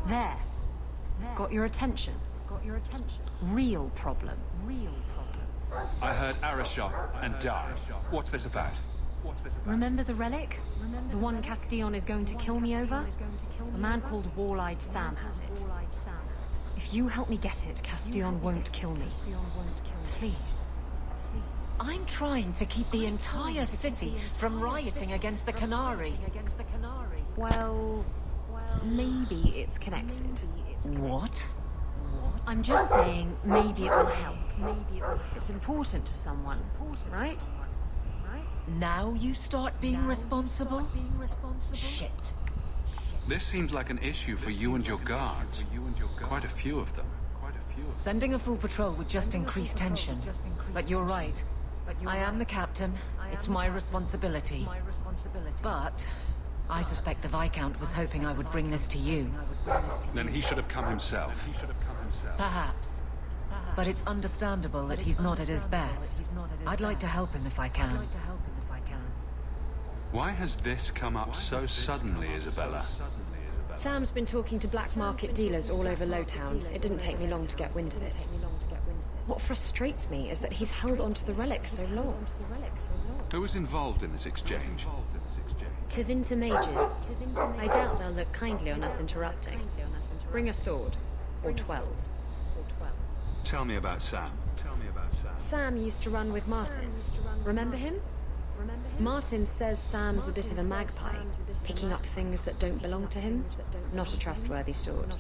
There. Got your attention? Real problem. I heard Arashok and died. What's this about? Remember the relic? The one Castillon is going to kill me over? A man called Wall-Eyed Sam has it. If you help me get it, Castillon won't kill me. Please. I'm trying to keep the entire city from rioting against the Qunari. Well, maybe it's connected. What? I'm just saying, maybe it will help. It's important to someone, right? Now you start being responsible? Shit. This seems like an issue for you and your guards. Quite a few of them. Sending a full patrol would just increase tension. But you're right. I am the captain. It's my responsibility. But I suspect the Viscount was hoping I would bring this to you. Then he should have come himself. Perhaps. But it's understandable that he's not at his best. I'd like to help him if I can. Why has this come up so suddenly, Isabella? Sam's been talking to black market dealers all over Lowtown. It didn't take me long to get wind of it. What frustrates me is that he's held onto the relic so long. Who was involved in this exchange? Tevinter mages. I doubt they'll look kindly on us interrupting. Bring a sword. Or 12. Tell me about Sam. Sam used to run with Martin. Remember him? Martin says Sam's a bit of a magpie, picking up things that don't belong to him. Not a trustworthy sort.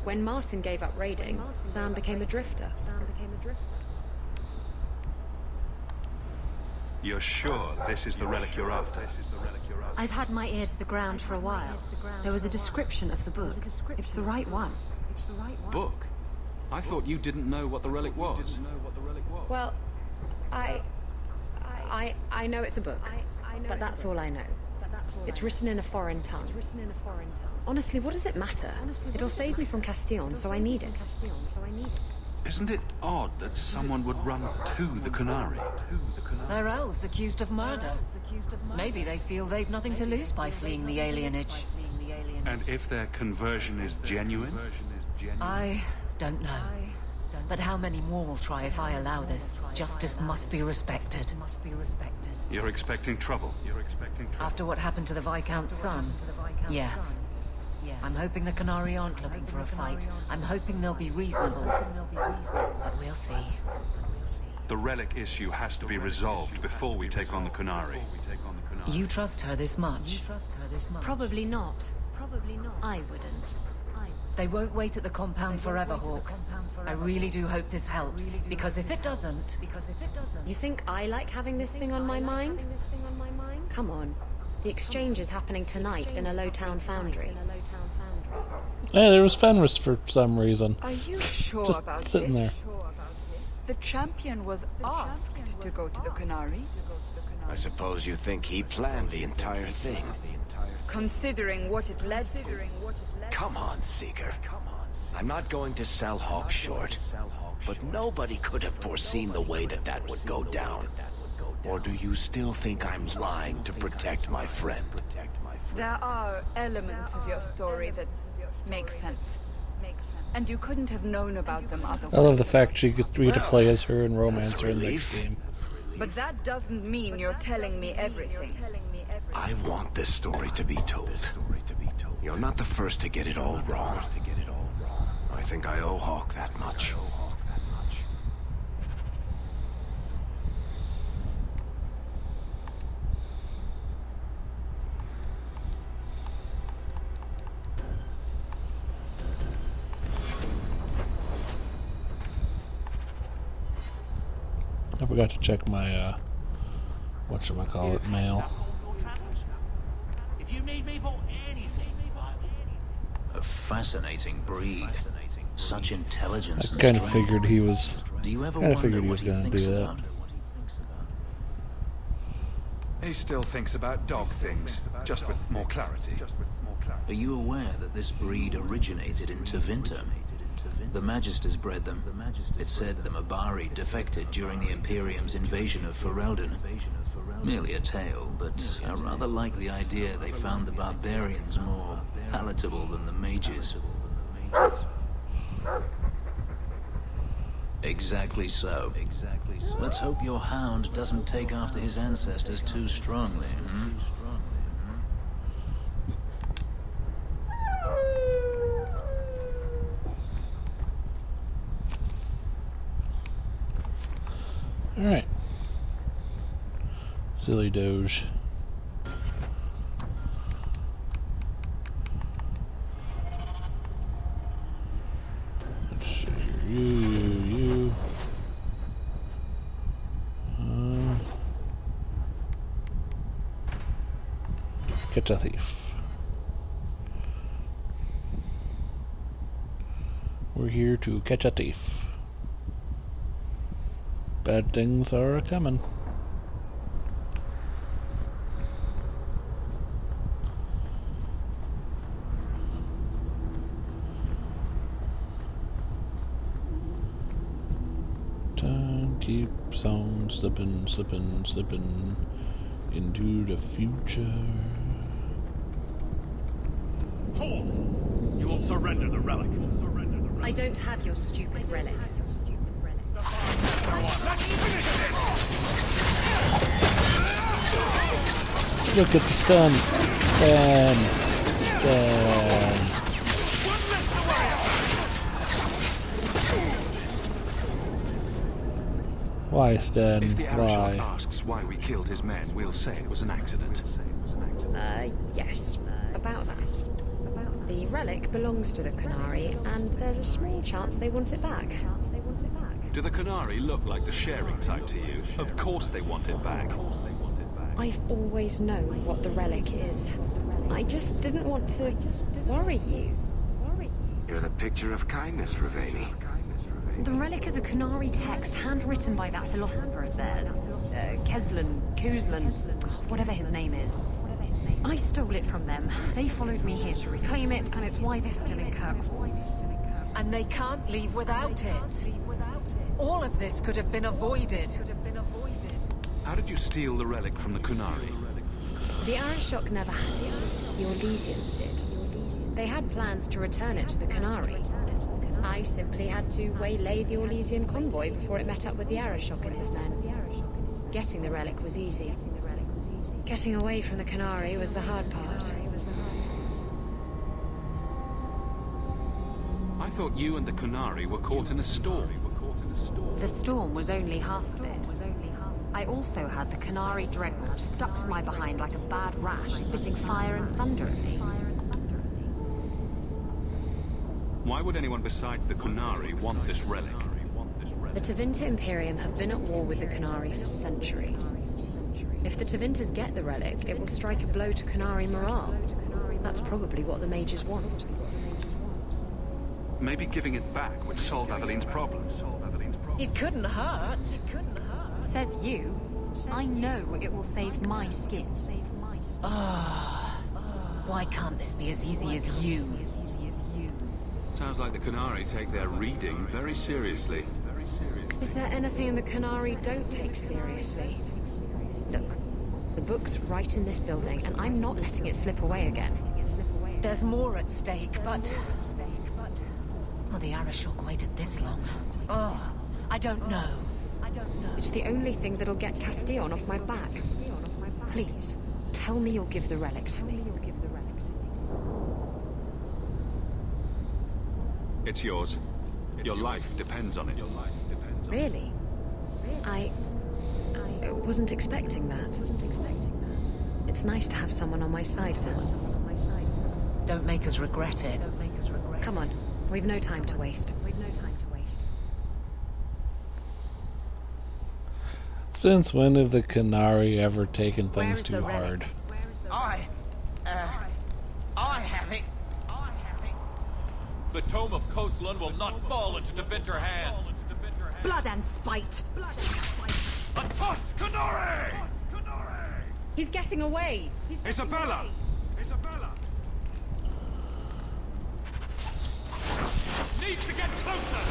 When Martin gave up raiding, Sam became a drifter. You're sure this is the relic you're after? I've had my ear to the ground for a while. There was a description of the book. It's the right one. Book? I thought you didn't know what the relic was. Well, I know it's a book, but that's all I know. It's written in a foreign tongue. Honestly, what does it matter? It'll save me from Castillon, so I need it. Isn't it odd that someone would run to the Canary? They're elves accused of murder. Maybe they feel they've nothing to lose by fleeing the alienage. And if their conversion is genuine? I don't know. But how many more will try if I allow this? Justice must be respected. You're expecting trouble? After what happened to the Viscount's son? Yes. I'm hoping the Canary aren't looking for a fight. I'm hoping they'll be reasonable. But we'll see. The relic issue has to be resolved before we take on the Canary. You trust her this much? Probably not. I wouldn't. They won't wait at the compound forever, Hawk. I really do hope this helps, because if it doesn't... You think I like having this thing on my mind? Come on. The exchange is happening tonight in a low-town foundry. Yeah, there was Fenris for some reason. Are you sure Just about sitting this? there. The champion was asked to go to the Canary. I suppose you think he planned the entire thing. Considering what it led to. Come on, Seeker. I'm not going to sell Hawk short, but nobody could have foreseen the way that would go down. Or do you still think I'm lying to protect my friend? There are elements of your story that make sense. And you couldn't have known about them otherwise. I love the fact she gets to play as her and romance her in the next game. But that doesn't mean you're telling me everything. I want this story to be told. You're not the first to get it all wrong. I think I owe Hawk that much. I forgot to check my, whatchamacallit, mail. If you need me for anything, a fascinating breed. Such intelligence. I kind of figured he was. Do you ever kind of wonder figured he was what going to thinks do that. about? He still thinks about dog things, just with more clarity. Are you aware that this breed originated in Tevinter? The Magisters bred them. It said the Mabari defected during the Imperium's invasion of Ferelden. Merely a tale, but I rather like the idea they found the barbarians more palatable than the mages. Exactly so. Let's hope your hound doesn't take after his ancestors too strongly, hmm? Alright. Silly Doge. Let's see here. You. Catch a thief. We're here to catch a thief. Bad things are a-coming. Time keeps on slipping, slipping, slipping into the future. Hawk, you will surrender the relic. I don't have your stupid relic. Look at the stun. Stun. Why, Stan? If the Why? Arashok asks why we killed his men, we'll say it was an accident. Yes. About that. The relic belongs to the Canary, and there's a small chance they want it back. Do the Canary look like the sharing type to you? Of course they want it back. I've always known what the relic is. I just didn't want to worry you. You're the picture of kindness, Ravani. The relic is a Canary text handwritten by that philosopher of theirs. Kuzlan, whatever his name is. I stole it from them. They followed me here to reclaim it, and it's why they're still in Kirkwall. and they can't leave without it. All of this could have been avoided. How did you steal the relic from the Kunari? The Arashok never had it. The Orlesians did. They had plans to return it to the Kunari. I simply had to waylay the Orlesian convoy before it met up with the Arashok and his men. Getting the relic was easy. Getting away from the Kunari was the hard part. I thought you and the Kunari were caught in a storm. The storm was only half of it. I also had the Kunari Dragonage stuck to my behind like a bad rash, spitting fire and thunder at me. Why would anyone besides the Kunari want this relic? The Tevinter Imperium have been at war with the Kunari for centuries. If the Tevinters get the relic, it will strike a blow to Kunari morale. That's probably what the mages want. Maybe giving it back would solve Aveline's problems. It couldn't hurt. Says you. I know it will save my skin. Ah, why can't this be as easy as you? Sounds like the Kunari take their reading very seriously. Is there anything the Kunari don't take seriously? Look, the book's right in this building, and I'm not letting it slip away again. There's more at stake, but... Well, the Arashok waited this long. Oh, I don't know. It's the only thing that'll get Castillon off my back. Please, tell me you'll give the relic to me. It's yours. Your life depends on it. Really? I wasn't expecting that. It's nice to have someone on my side then. Don't make us regret it. Come on, we've no time to waste. Since when have the Kunari ever taken things too hard? I have it. The Tome of Coastland will not fall into Tevinter hands. Blood and spite! A toss, Kunari! He's getting away! Isabella! Needs to get closer!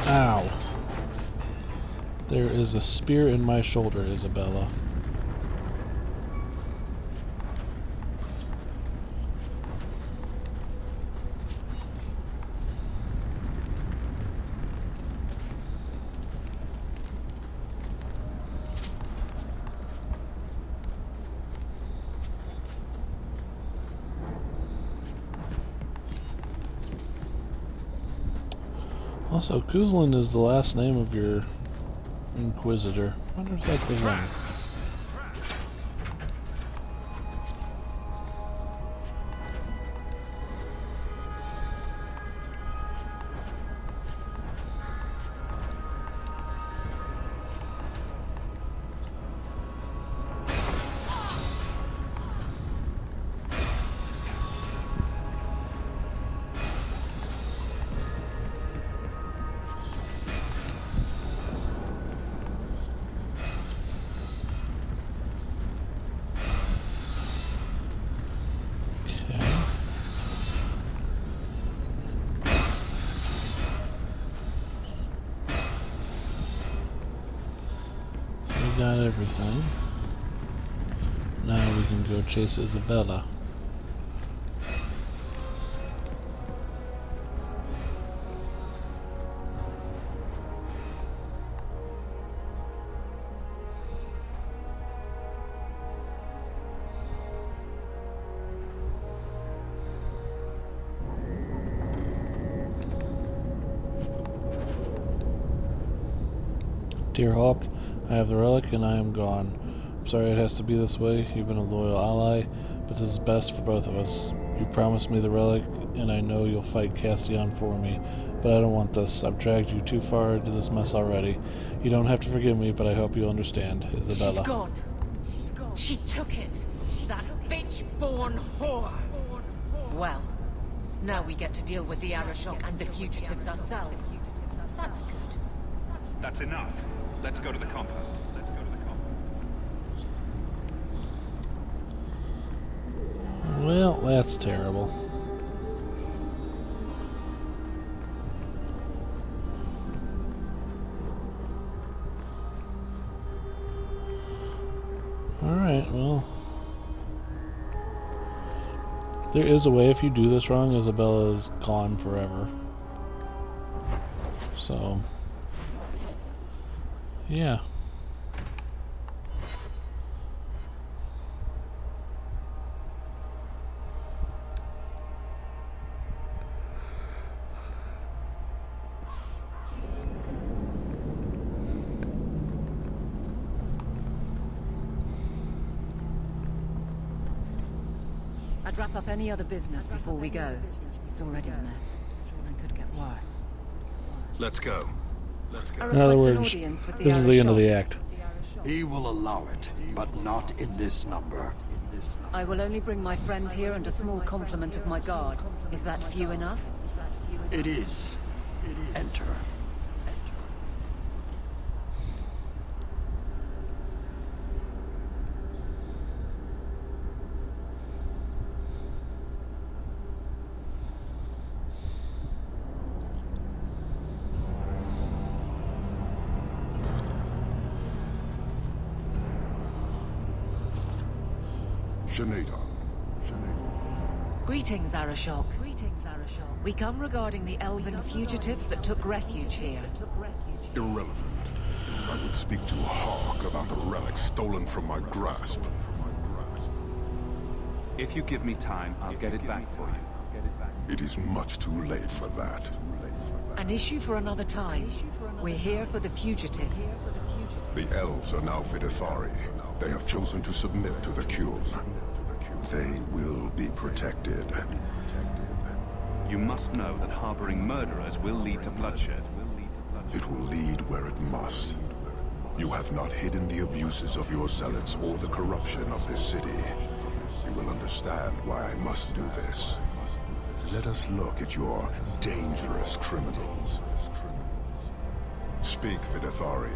Ow. There is a spear in my shoulder, Isabella. Also, Kuzlin is the last name of your Inquisitor. I wonder if that's the thing. Got everything. Now we can go chase Isabella. Dear Hawk, I have the relic and I am gone. I'm sorry it has to be this way. You've been a loyal ally, but this is best for both of us. You promised me the relic, and I know you'll fight Castellan for me, but I don't want this. I've dragged you too far into this mess already. You don't have to forgive me, but I hope you understand, Isabella. She's gone. She took it. That bitch-born whore. Well, now we get to deal with the Arashok and the fugitives ourselves. That's good. That's enough. Let's go to the compound. Well, that's terrible. Alright, well. There is a way if you do this wrong, Isabella is gone forever. So, yeah. I'd wrap up any other business before we go. It's already a mess, and could get worse. Let's go. In other words, this is the end of the act. He will allow it, but not in this number. I will only bring my friend here and a small complement of my guard. Is that few enough? It is. Enter. Greetings, Arashok. We come regarding the elven fugitives that took refuge here. Irrelevant. I would speak to Hawk about the relic stolen from my grasp. If you give me time, I'll get it back for you. It is much too late for that. An issue for another time. We're here for the fugitives. The elves are now Vidithari. They have chosen to submit to the Qun. They will be protected. You must know that harboring murderers will lead to bloodshed. It will lead where it must. You have not hidden the abuses of your zealots or the corruption of this city. You will understand why I must do this. Let us look at your dangerous criminals. Speak, Vidithari.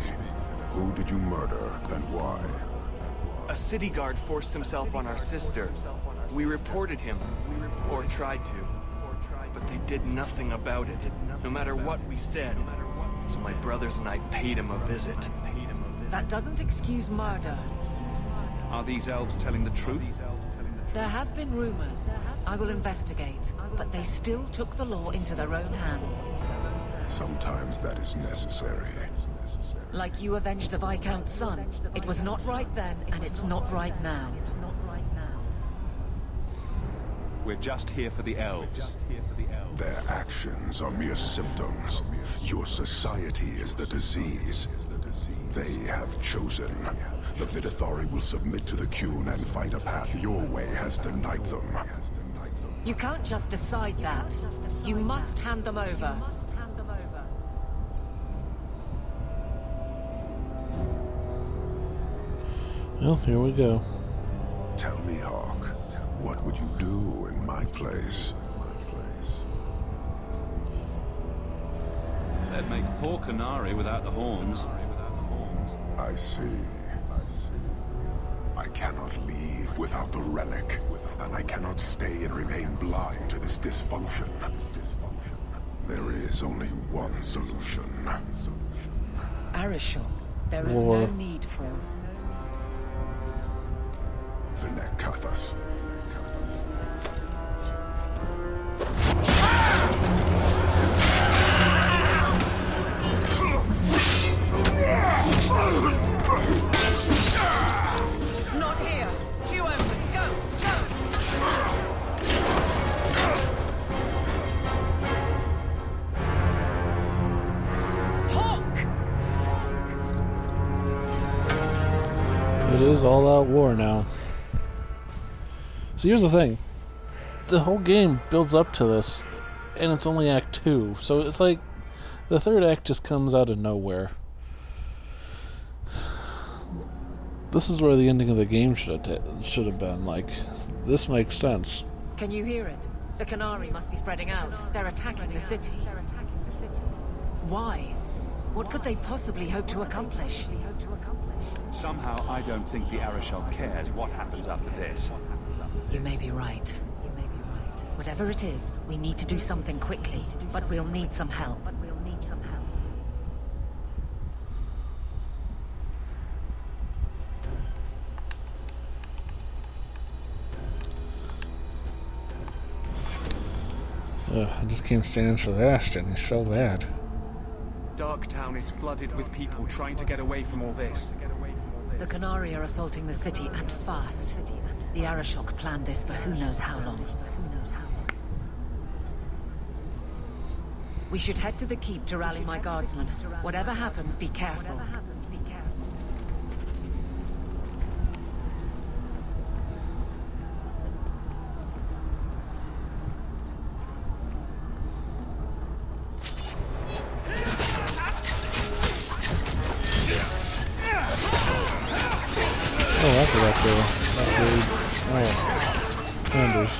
Who did you murder and why? A city guard forced himself on our sister. We reported him, or tried to. But they did nothing about it, no matter what we said. So my brothers and I paid him a visit. That doesn't excuse murder. Are these elves telling the truth? There have been rumors. I will investigate. But they still took the law into their own hands. Sometimes that is necessary. Like you avenged the Viscount's son. It was not right then, and it's not right now. We're just here for the elves. Their actions are mere symptoms. Your society is the disease. They have chosen. The Vidithari will submit to the Qun and find a path your way has denied them. You can't just decide that. You must hand them over. Well, here we go. Tell me, Hawk, what would you do in my place? They'd make poor Canary without the horns. I see. I cannot leave without the relic, and I cannot stay and remain blind to this dysfunction. There is only one solution. Arashok, there is no need for... Vinekathas. Not here! Two open! Go! Go! Hawk! It is all-out war now. So here's the thing. the whole game builds up to this, and it's only Act 2, so it's like the third act just comes out of nowhere. This is where the ending of the game should have been. Like, this makes sense. Can you hear it? The Canary must be spreading out. They're attacking the city. Why? What could they possibly hope to accomplish? Somehow, I don't think the Arashal cares what happens after this. You may be right. Whatever it is, we need to do something quickly, but we'll need some help. I just can't stand Sebastian. He's so bad. Darktown is flooded with people trying to get away from all this. The Canary are assaulting the city, and fast. The Arashok planned this for who knows how long. We should head to the keep to rally my guardsmen. Whatever happens, be careful. Oh, I forgot to upgrade Anders.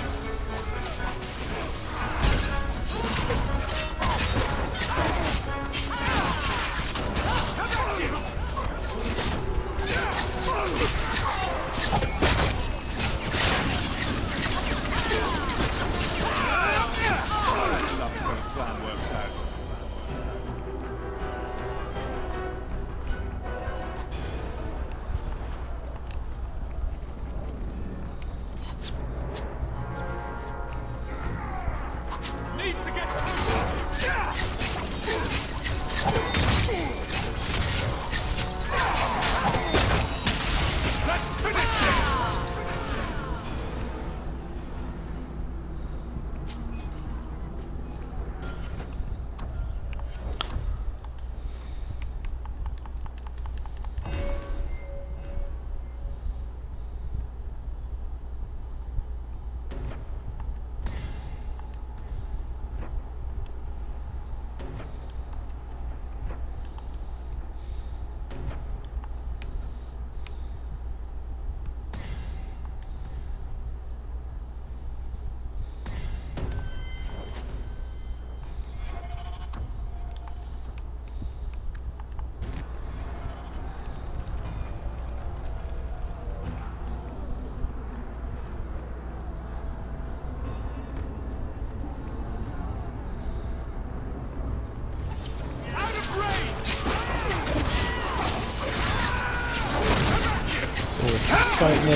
Fighting a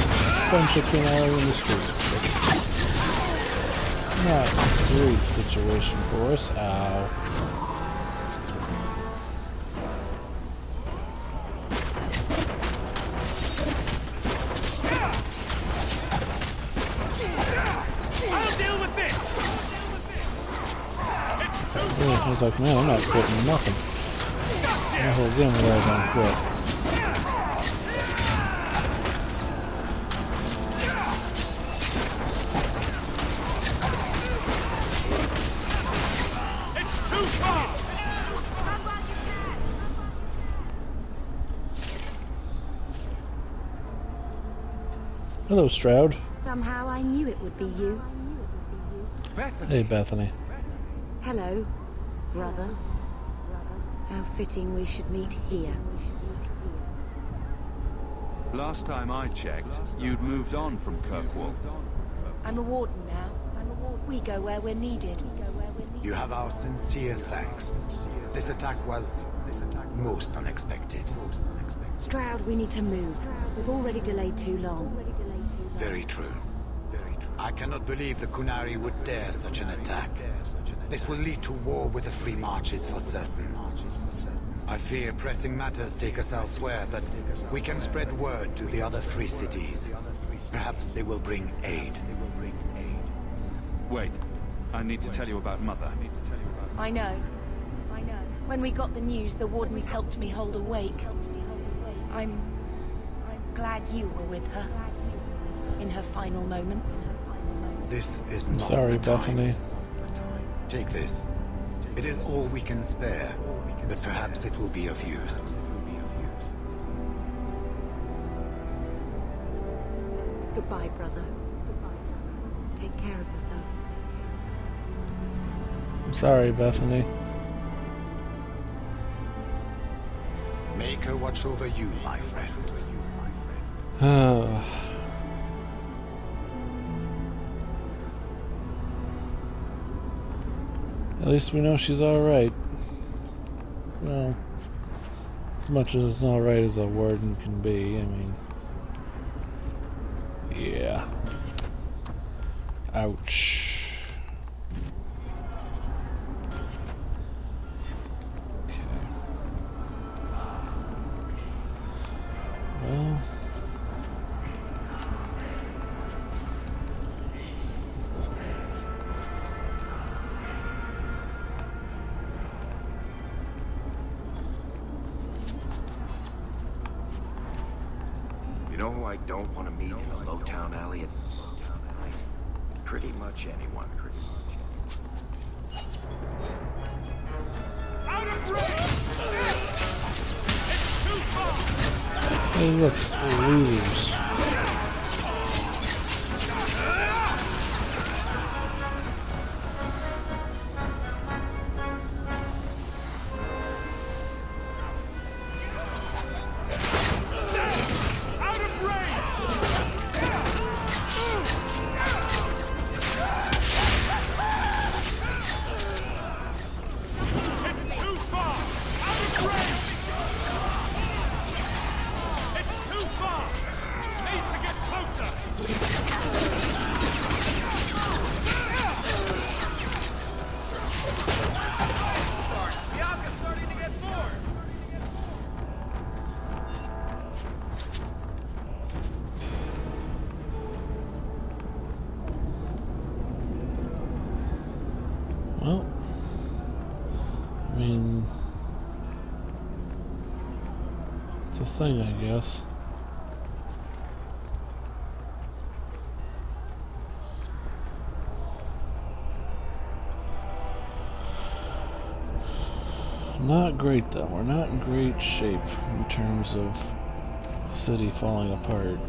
bunch of Canary in the streets. That's not a great situation for us. Ow. I'll deal with this. I was like, man, I'm not quitting nothing. My whole game relies on quit. Hello, Stroud. Somehow I knew it would be you. Hey, Bethany. Hello, brother. How fitting we should meet here. Last time I checked, you'd moved on from Kirkwall. I'm a warden now. We go where we're needed. You have our sincere thanks. This attack was most unexpected. Stroud, we need to move. We've already delayed too long. Very true. I cannot believe the Kunari would dare such an attack. This will lead to war with the Free Marches for certain. I fear pressing matters take us elsewhere, but we can spread word to the other free cities. Perhaps they will bring aid. Wait, I need to tell you about Mother. I know. When we got the news, the wardens helped me hold awake. I'm glad you were with her in her final moments. This is I'm not sorry, the time. Bethany. Take this. It is all we can spare, but perhaps it will be of use. Goodbye, brother. Take care of yourself. I'm sorry, Bethany. Make her watch over you, my friend. At least we know she's alright. Well, as much as alright as a warden can be, I mean... Yeah. Ouch. Okay. Well... You know who I don't want to meet in a low-town alley? Pretty much anyone. Out of range! It's too far! Hey, look, losers. Out of range! It's too far! Out of range! It's too far! Need to get closer! Bianca's starting to get bored! Well, I mean, it's a thing, I guess. Not great, though. We're not in great shape in terms of the city falling apart.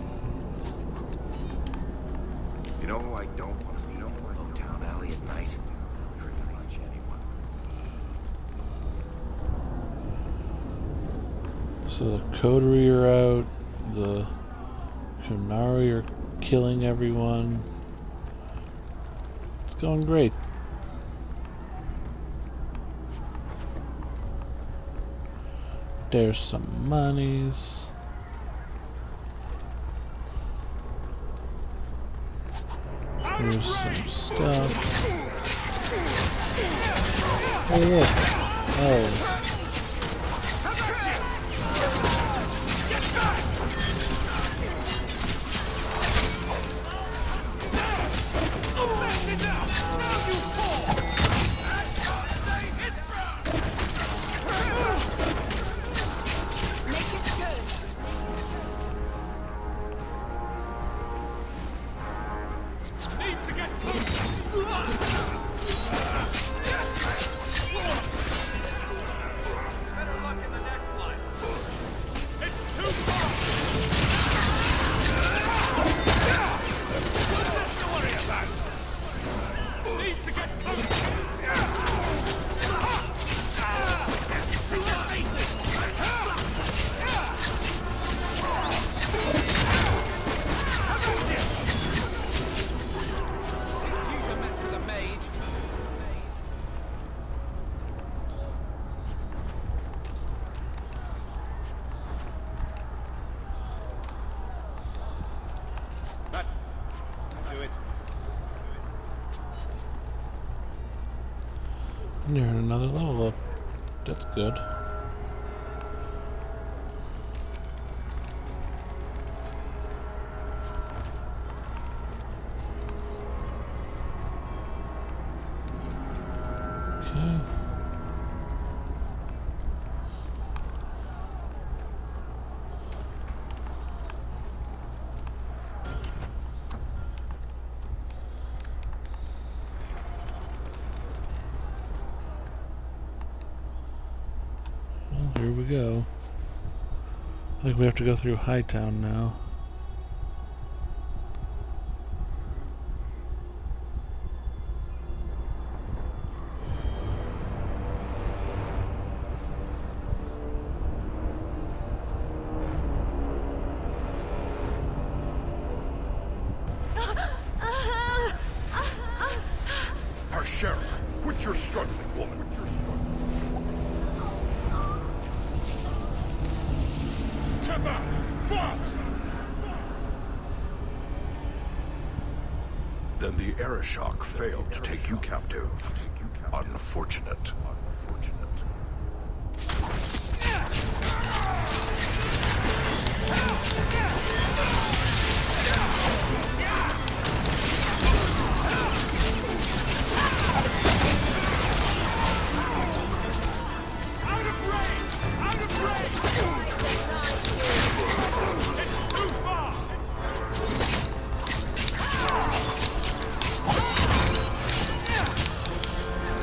You know who I don't want to meet in a low-town alley at night? Pretty much anyone. So the coterie are out, the Kunari are killing everyone. It's going great. There's some monies. Here's some stuff. Hey, look. Elves. You're at another level up. That's good. Okay. Well, here we go. I think we have to go through Hightown now. Our sheriff, quit your struggling, woman. Tepper! Boss! Then the Arishok failed to take you captive. Unfortunate.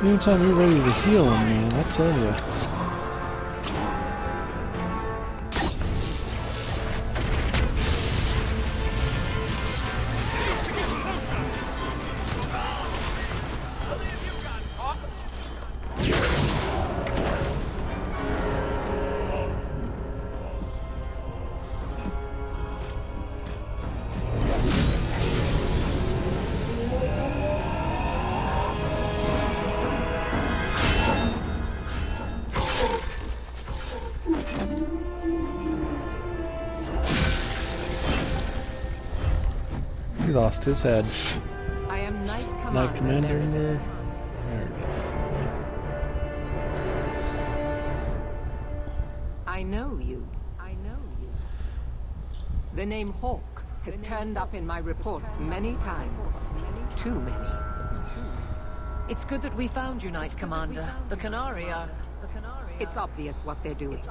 Anytime you're ready to heal him, man, I tell you. He lost his head. I am Knight Commander. There it is. I know you. The name Hawk has turned up in my reports many times. Too many. It's good that we found you, Knight Commander. The Canary are... It's obvious what they're doing.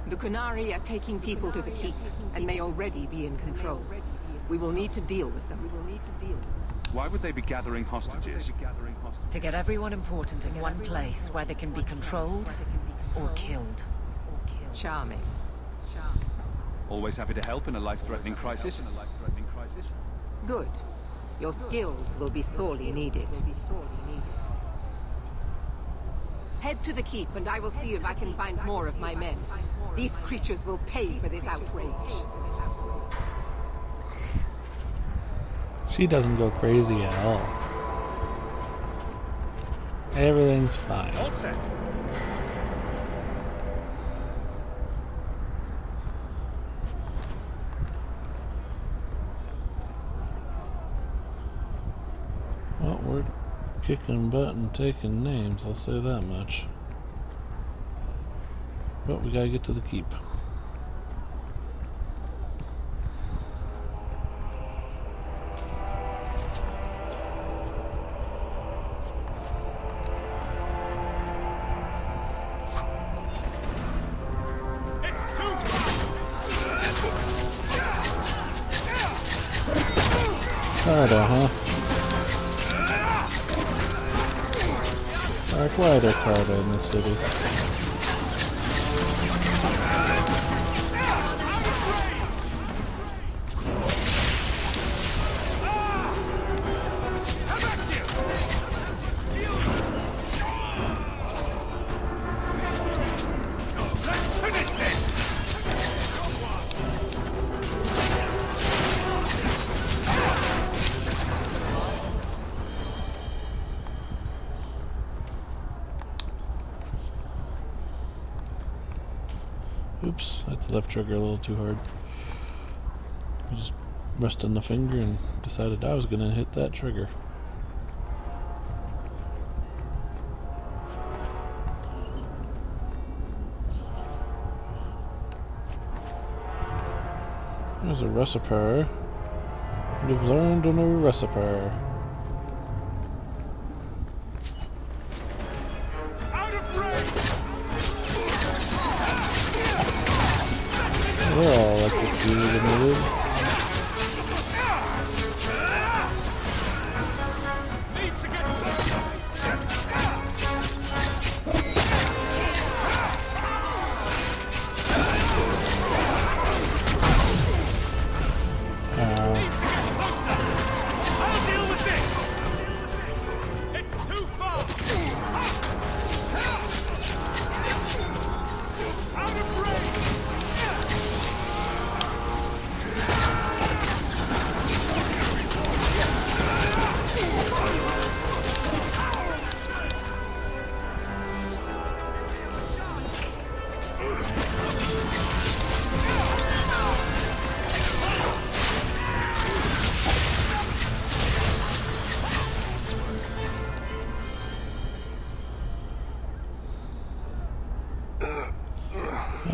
The Canary are taking people to the keep, and may already be in control. We will need to deal with them. Why would they be gathering hostages? To get everyone important in one place where they can be controlled or killed. Charming. Always happy to help in a life-threatening crisis? Good. Your skills will be sorely needed. Head to the keep, and I will see if I can find more of my men. These creatures will pay for this outrage. She doesn't go crazy at all. Everything's fine. All set. Well, we're kicking butt and taking names, I'll say that much. But we gotta get to the keep. Carter, huh? Why are there Carter in the city? Oops, I hit the left trigger a little too hard. I just rested on the finger and decided I was gonna hit that trigger. There's a recipe. We've learned a new recipe. We're all electrocuted in the lid.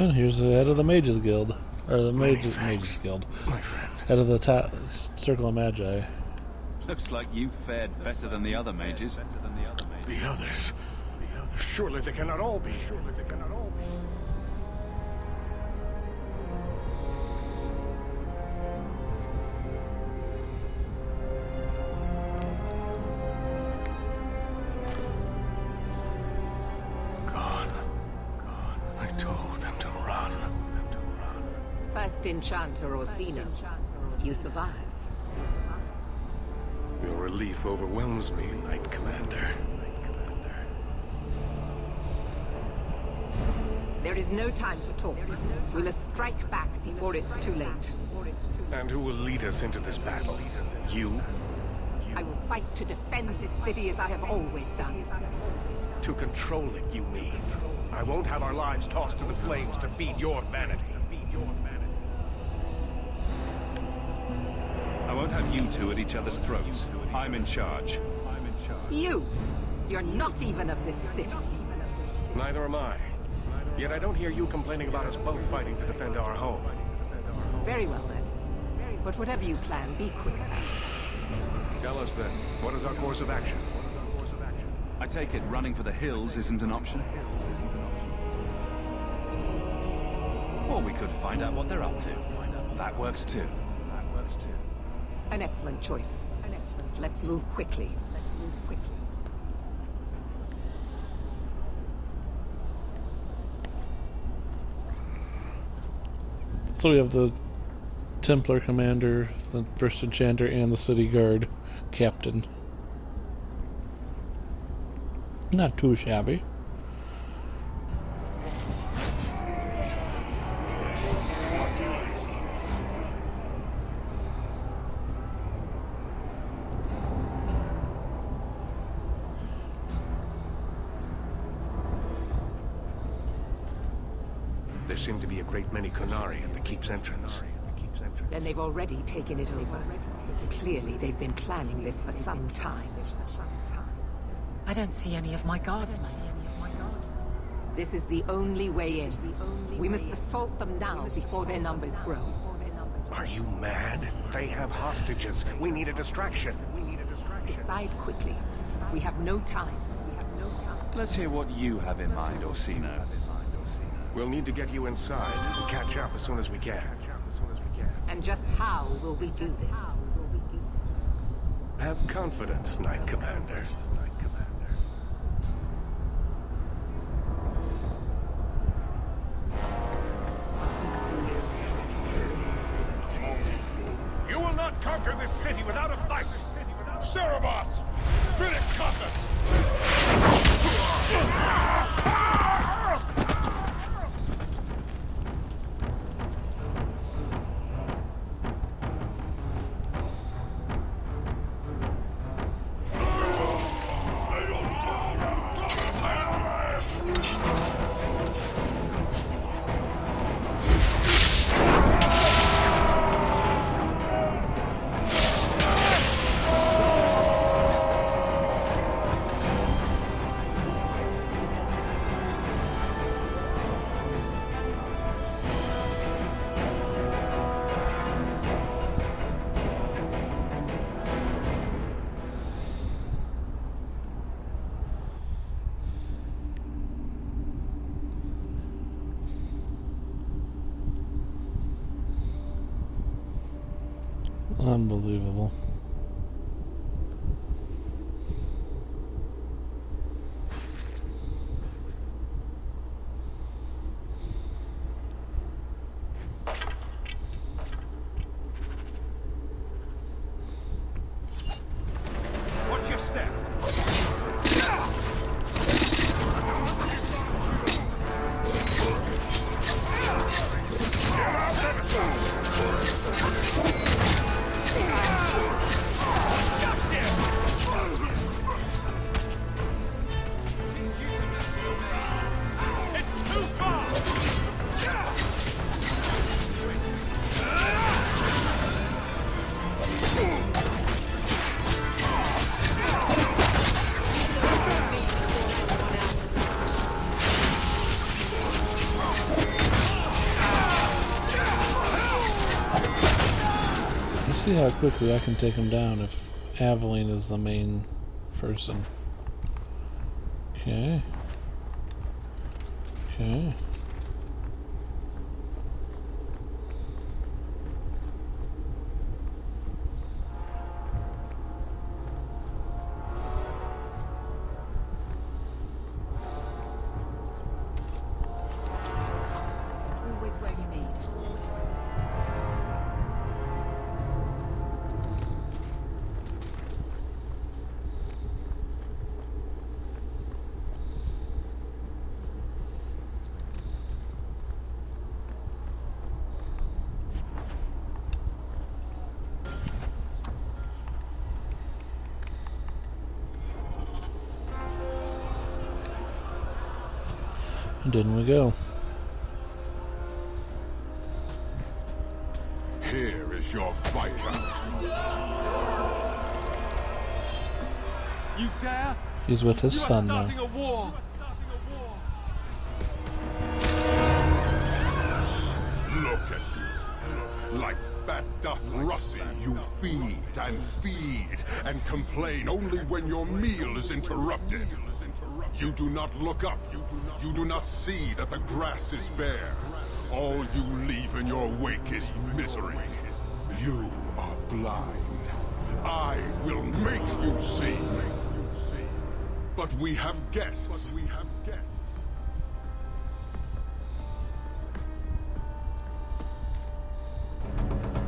And here's the head of the Mages Guild. Or the Mages Guild. Head of the Circle of Magi. Looks like you fared better than the other mages. The others? Surely they cannot all be. First Enchanter Orsino, you survive. Your relief overwhelms me, Knight Commander. There is no time for talk. We must strike back before it's too late. And who will lead us into this battle? You? I will fight to defend this city as I have always done. To control it, you mean? I won't have our lives tossed to the flames to feed your vanity. I won't have you two at each other's throats. I'm in charge. You! You're not even of this city. Neither am I. Yet I don't hear you complaining about us both fighting to defend our home. Very well then. But whatever you plan, be quick about it. Tell us then, what is our course of action? I take it running for the hills isn't an option? Or we could find out what they're up to. That works too. An excellent choice. Let's move quickly. So we have the Templar Commander, the First Enchanter, and the City Guard Captain. Not too shabby. There seem to be a great many Kunari at the keep's entrance. Then they've already taken it over. Clearly, they've been planning this for some time. I don't see any of my guardsmen. This is the only way in. We must assault them now before their numbers grow. Are you mad? They have hostages. We need a distraction. Decide quickly. We have no time. Let's hear what you have in mind, Orsino. We'll need to get you inside and catch up as soon as we can. And just how will we do this? Have confidence, Knight Commander. You will not conquer this city without a fight! Cerebos! Spirit compass! Unbelievable. Watch your step! see how quickly I can take him down if Aveline is the main person. Okay. Okay. Always where you need. And in we go. Here is your fight. You dare? He's with his son now. Starting a war. Look at you. Like fat doth Russie, you feed and complain only when your meal is interrupted. You do not look up. You do not see that the grass is bare. All you leave in your wake is misery. You are blind. I will make you see. But we have guests.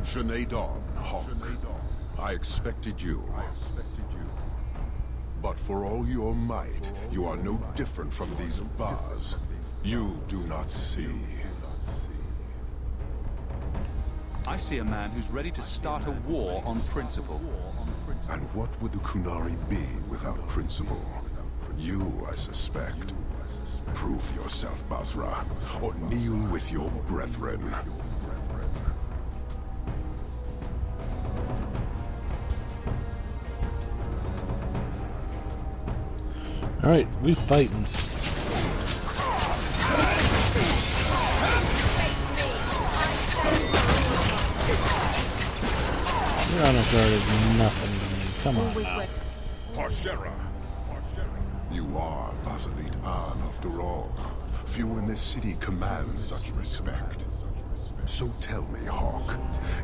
Sinead Dawn, Hawk. I expected you. But for all your might, you are no different from these bars. You do not see. I see a man who's ready to start a war on principle. And what would the Kunari be without principle? You, I suspect. Prove yourself, Basra, or kneel with your brethren. Alright, we fighting. Your honor guard is nothing to me. Come on now. Parshera. You are Basalit An, after all. Few in this city command such respect. So tell me, Hawk,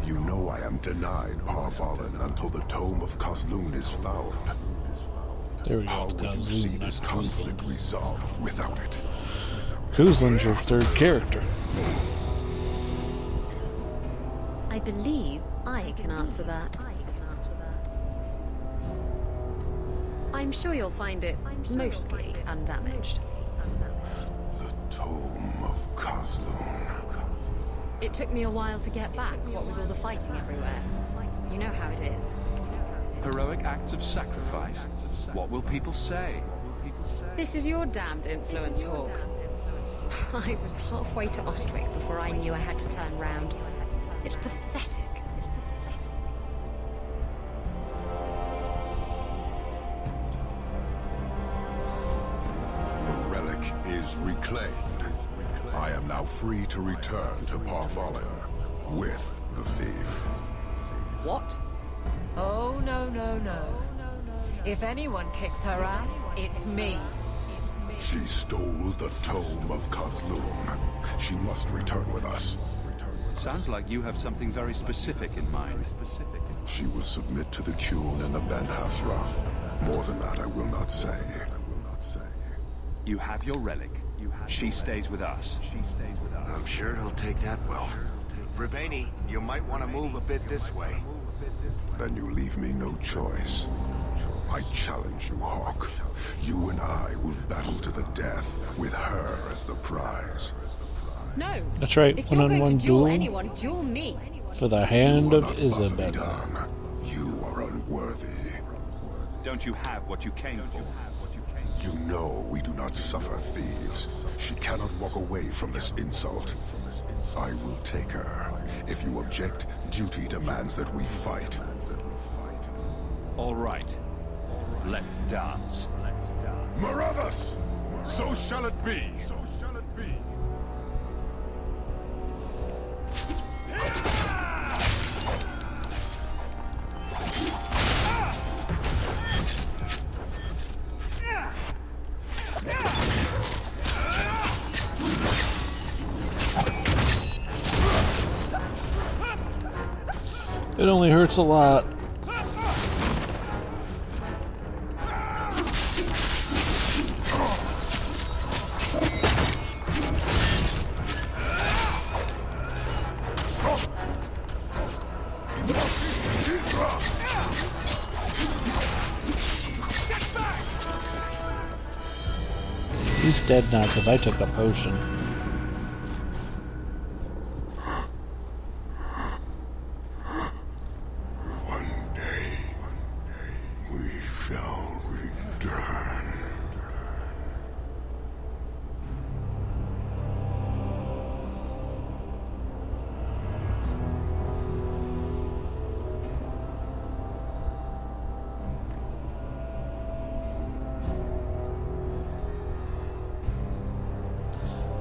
you know I am denied Parvalin until the Tome of Kazlun is found. There we go. How would you see this conflict resolved without it? Kuzlin's your third character. I believe I can answer that. I'm sure you'll find it mostly undamaged. The Tome of Kazlun. It took me a while to get back, what with all the fighting everywhere. You know how it is. Heroic acts of sacrifice. What will people say? This is your damned influence, Hawk. I was halfway to Ostwick before I knew I had to turn round. It's pathetic. The relic is reclaimed. I am now free to return to Parvalin with the thief. What? Oh, no, no, no. If anyone kicks her ass, it's me. She stole the Tome of Kazlun. She must return with us. Sounds like you have something very specific in mind. She will submit to the Qun and the Ben Hasraf. More than that, I will not say. You have your relic. She stays with us. I'm sure he'll take that well. Breveni, you might want to move a bit this way. Then you leave me no choice. I challenge you, Hawk. You and I will battle to the death, with her as the prize. No. That's right, If you're one-on-one going to duel duel. anyone, duel me. For the hand of Not Isabella. Basilidan. You are unworthy. Don't you have what you came for? You know we do not suffer thieves. She cannot walk away from this insult. I will take her. If you object, duty demands that we fight. All right. Let's dance. Marathas! So shall it be! It only hurts a lot. He's dead now because I took a potion. One day, we shall return.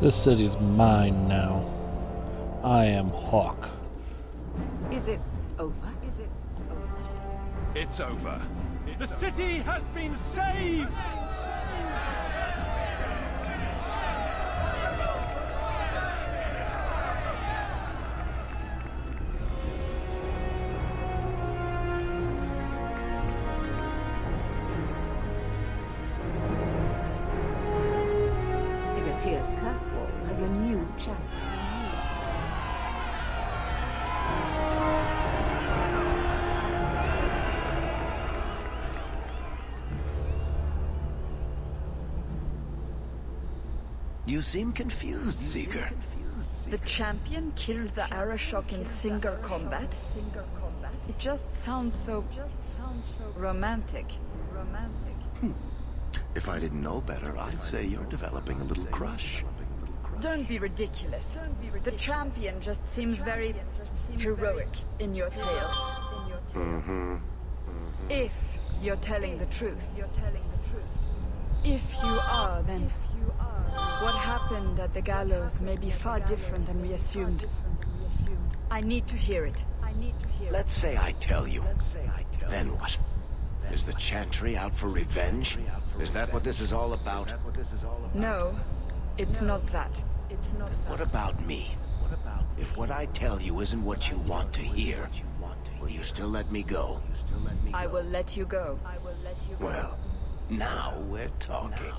This city's mine now. I am Hawk. Is it over? It's over. The city has been saved! It appears Kirkwall has a new champion. You seem confused, Seeker. The champion killed the Arashok in single combat? It just sounds so romantic. If I didn't know better, I'd say you're developing a little crush. Don't be ridiculous. The champion just seems very heroic in your tale. If you're telling the truth. If you are, then what happened at the gallows may be far different than we assumed. I need to hear it. Let's say I tell you. Then what? Is the Chantry out for revenge? Is that what this is all about? No, it's not that. What about me? If what I tell you isn't what you want to hear, will you still let me go? I will let you go. Well, now we're talking.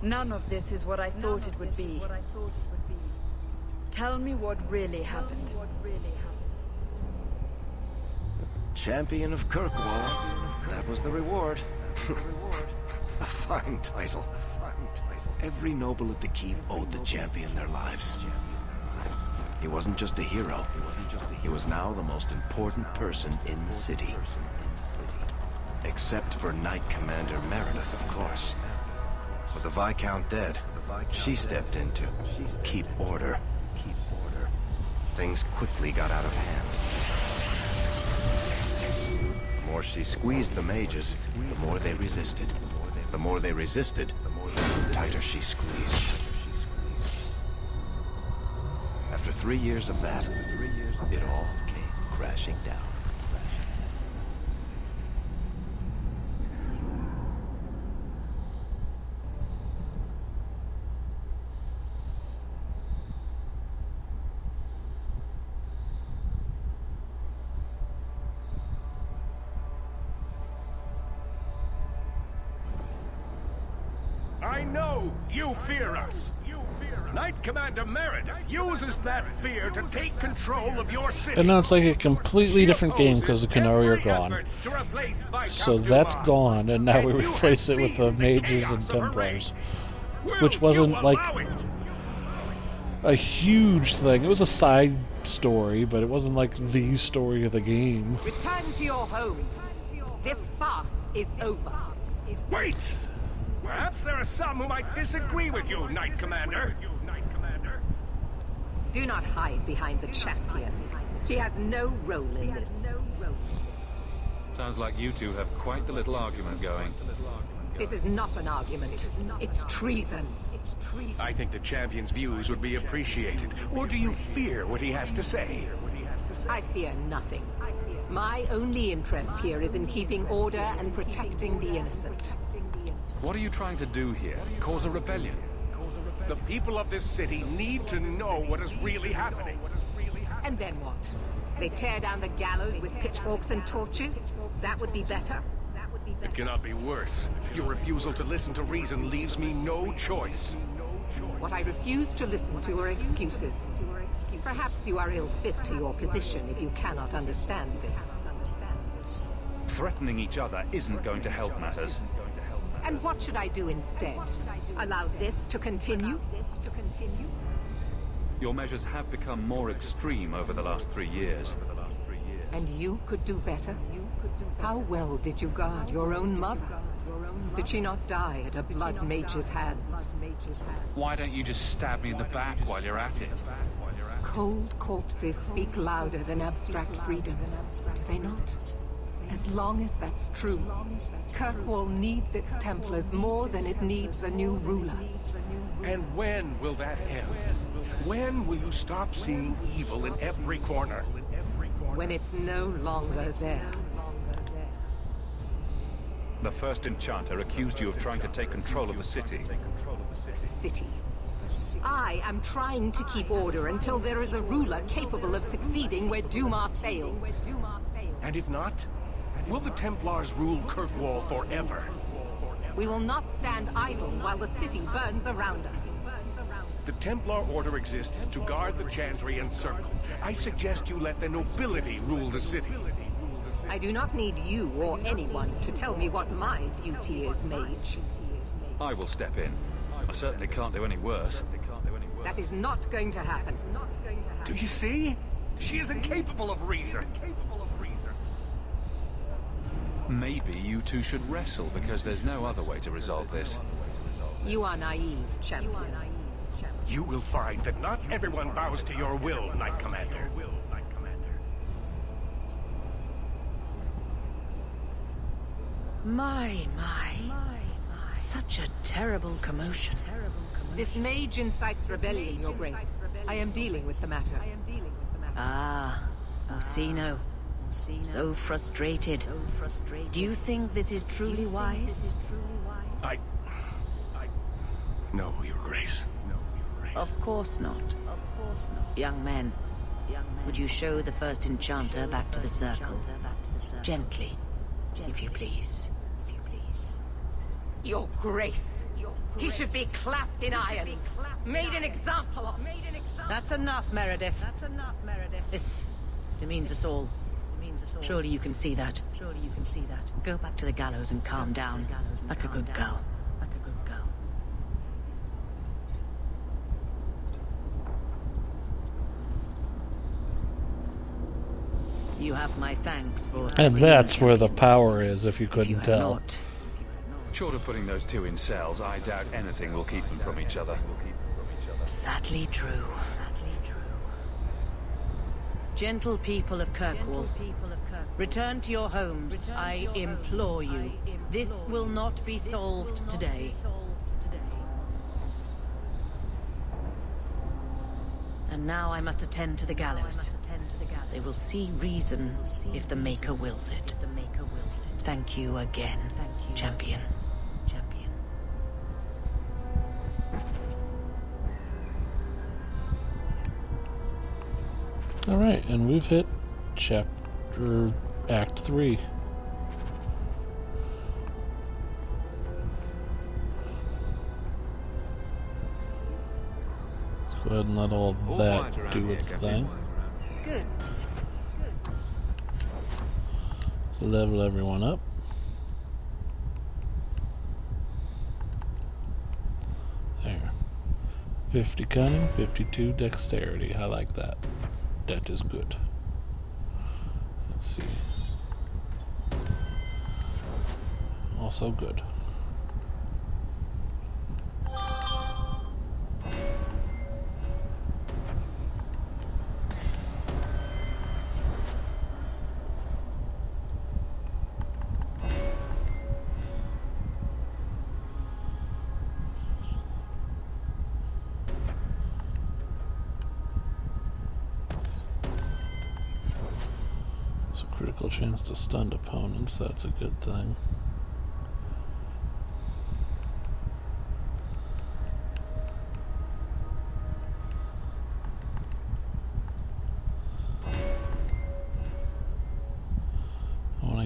None of this is what I thought it would be. Tell me what really happened. Champion of Kirkwall. That was the reward. A fine title. Every noble at the keep owed the champion their lives. He wasn't just a hero. He was now the most important person in the city. Except for Knight Commander Meredith, of course. With the Viscount dead, she stepped in to keep order. Things quickly got out of hand. The more she squeezed the mages, the more they resisted. The more they resisted, the tighter she squeezed. After 3 years of that, it all came crashing down. I know you fear us. Knight Commander Meredith uses that fear to take control of your city. And now it's like a completely different game because the Canary are gone. So that's gone, and now we replace it with the mages and Templars. Which wasn't like a huge thing. It was a side story, but it wasn't like the story of the game. Return to your homes. This farce is over. Wait! Perhaps there are some who might disagree with you, Knight Commander. Do not hide behind the champion. He has no role in this. Sounds like you two have quite the little argument going. This is not an argument. It's treason. I think the champion's views would be appreciated. Or do you fear what he has to say? I fear nothing. My only interest here is in keeping order and protecting the innocent. What are you trying to do here? Cause a rebellion? The people of this city need to know what is really happening. And then what? They tear down the gallows with pitchforks and torches? That would be better? It cannot be worse. Your refusal to listen to reason leaves me no choice. What I refuse to listen to are excuses. Perhaps you are ill fit to your position if you cannot understand this. Threatening each other isn't going to help matters. And what should I do instead? Allow this to continue? Your measures have become more extreme over the last 3 years. And you could do better? How well did you guard your own mother? Did she not die at a blood mage's hands? Why don't you just stab me in the back while you're at it? Cold corpses speak louder than abstract freedoms, do they not? As long as that's true, Kirkwall needs its Templars more than it needs a new ruler. And when will that end? When will you stop seeing evil in every corner? When it's no longer there. The first enchanter accused you of trying to take control of the city. The city. I am trying to keep order until there is a ruler capable of succeeding where Dumar failed. And if not, will the Templars rule Kirkwall forever? We will not stand idle while the city burns around us. The Templar Order exists to guard the Chantry and Circle. I suggest you let the nobility rule the city. I do not need you or anyone to tell me what my duty is, mage. I will step in. I certainly can't do any worse. That is not going to happen. Do you see? She is incapable of reason. Maybe you two should wrestle, because there's no other way to resolve this. You are naive, champion. You will find that not everyone bows to your will, Knight Commander. My. Such a terrible commotion. This mage incites rebellion, Your Grace. I am dealing with the matter. Ah, Orsino. So frustrated. Do you think this is truly wise? No, Your Grace. Of course not. Young men, would you show the first enchanter back to the circle? Gently, if you please. Your Grace. He should be clapped in irons. Made an example of. That's enough, Meredith. This demeans us all. Surely you can see that. Go back to the gallows and calm down, like a good girl. You have my thanks for... And that's where the power is, if you couldn't tell. Short of putting those two in cells, I doubt anything will keep them from each other. Sadly true. Gentle people of Kirkwall, return to your homes, I implore you. This will not be solved today. And now I must attend to the gallows. They will see reason if the Maker wills it. Thank you again, champion. Alright, and we've hit Act 3. Let's go ahead and let all that do its thing. Good. Let's level everyone up. There. 50 cunning, 52 dexterity. I like that. That is good. Let's see. Also good. Critical chance to stun opponents, that's a good thing.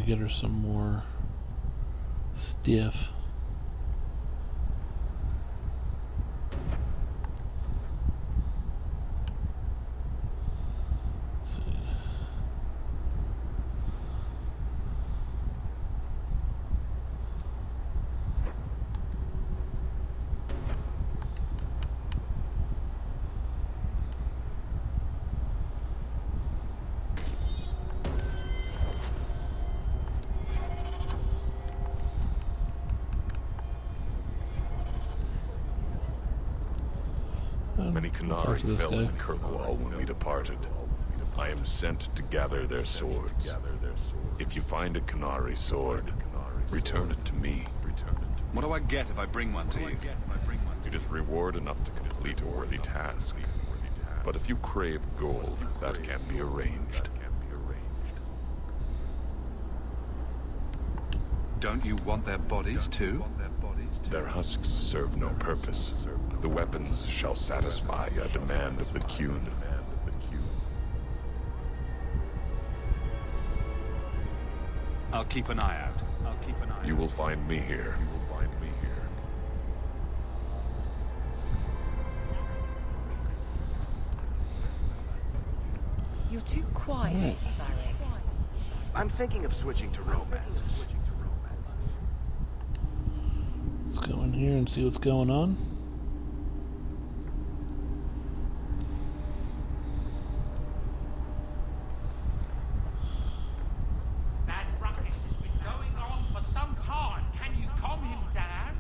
get her some more stiff. Many Qunari fell in Kirkwall when we departed. I am sent to gather their swords. If you find a Qunari sword, return it to me. What do I get if I bring one to you? It is reward enough to complete a worthy task. But if you crave gold, that can be arranged. Don't you want their bodies too? Their husks serve no purpose. The weapons shall satisfy a demand of the Qun. I'll keep an eye out. You will find me here. You're too quiet, Barry. I'm thinking of switching to romance. Let's go in here and see what's going on. That ruckus has been going on for some time. Can you calm him down?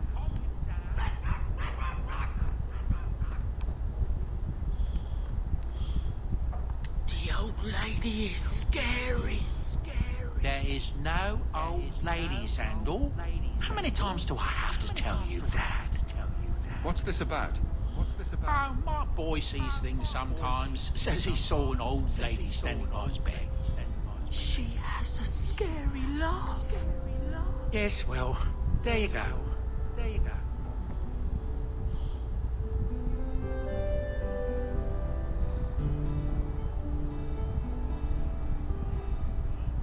The old lady is scary. There is no old lady, Sandal. How many times do I have to tell you that? What's this about? Oh, my boy sees things sometimes. Says he saw an old lady standing by his bed. She has a scary laugh. Yes, well, there you go.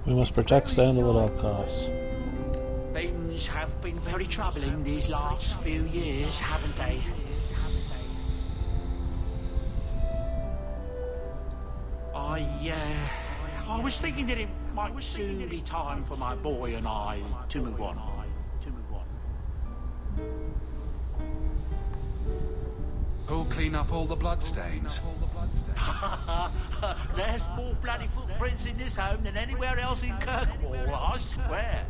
We must protect Sandal at all costs. Things have been very troubling these last few years, haven't they? I was thinking that it might soon be time for my boy and I to move on. Who'll clean up all the bloodstains? There's more bloody footprints in this home than anywhere else in Kirkwall, I swear.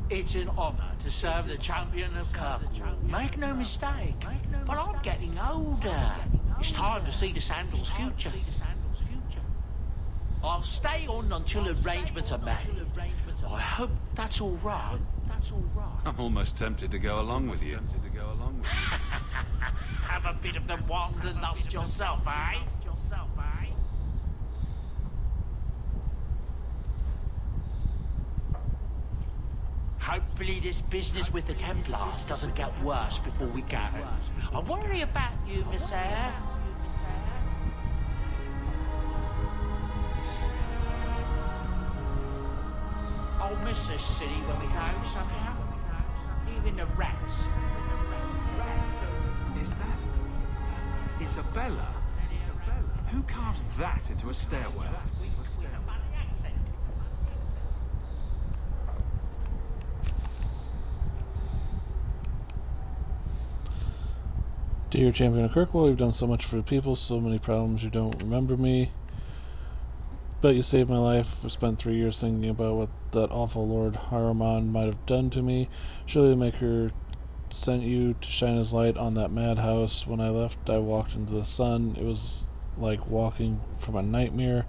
It's an honour to serve the champion of Kirkwall, make no mistake. But I'm getting older. It's time to see the Sandal's future. I'll stay on until arrangements are made. I hope that's all right. I'm almost tempted to go along with you. Have a bit of the wanderlust yourself, eh? Hopefully this business with the Templars doesn't get worse before we go. I worry about you, Miss Eyre. I'll miss this city when we go, somehow. Even the rats. Is that Isabella? Who carves that into a stairwell? Dear Champion of Kirkwall, you've done so much for the people, so many problems you don't remember me. But you saved my life. I spent 3 years thinking about what that awful Lord Haruman might have done to me. Surely the Maker sent you to shine his light on that madhouse. When I left, I walked into the sun. It was like walking from a nightmare.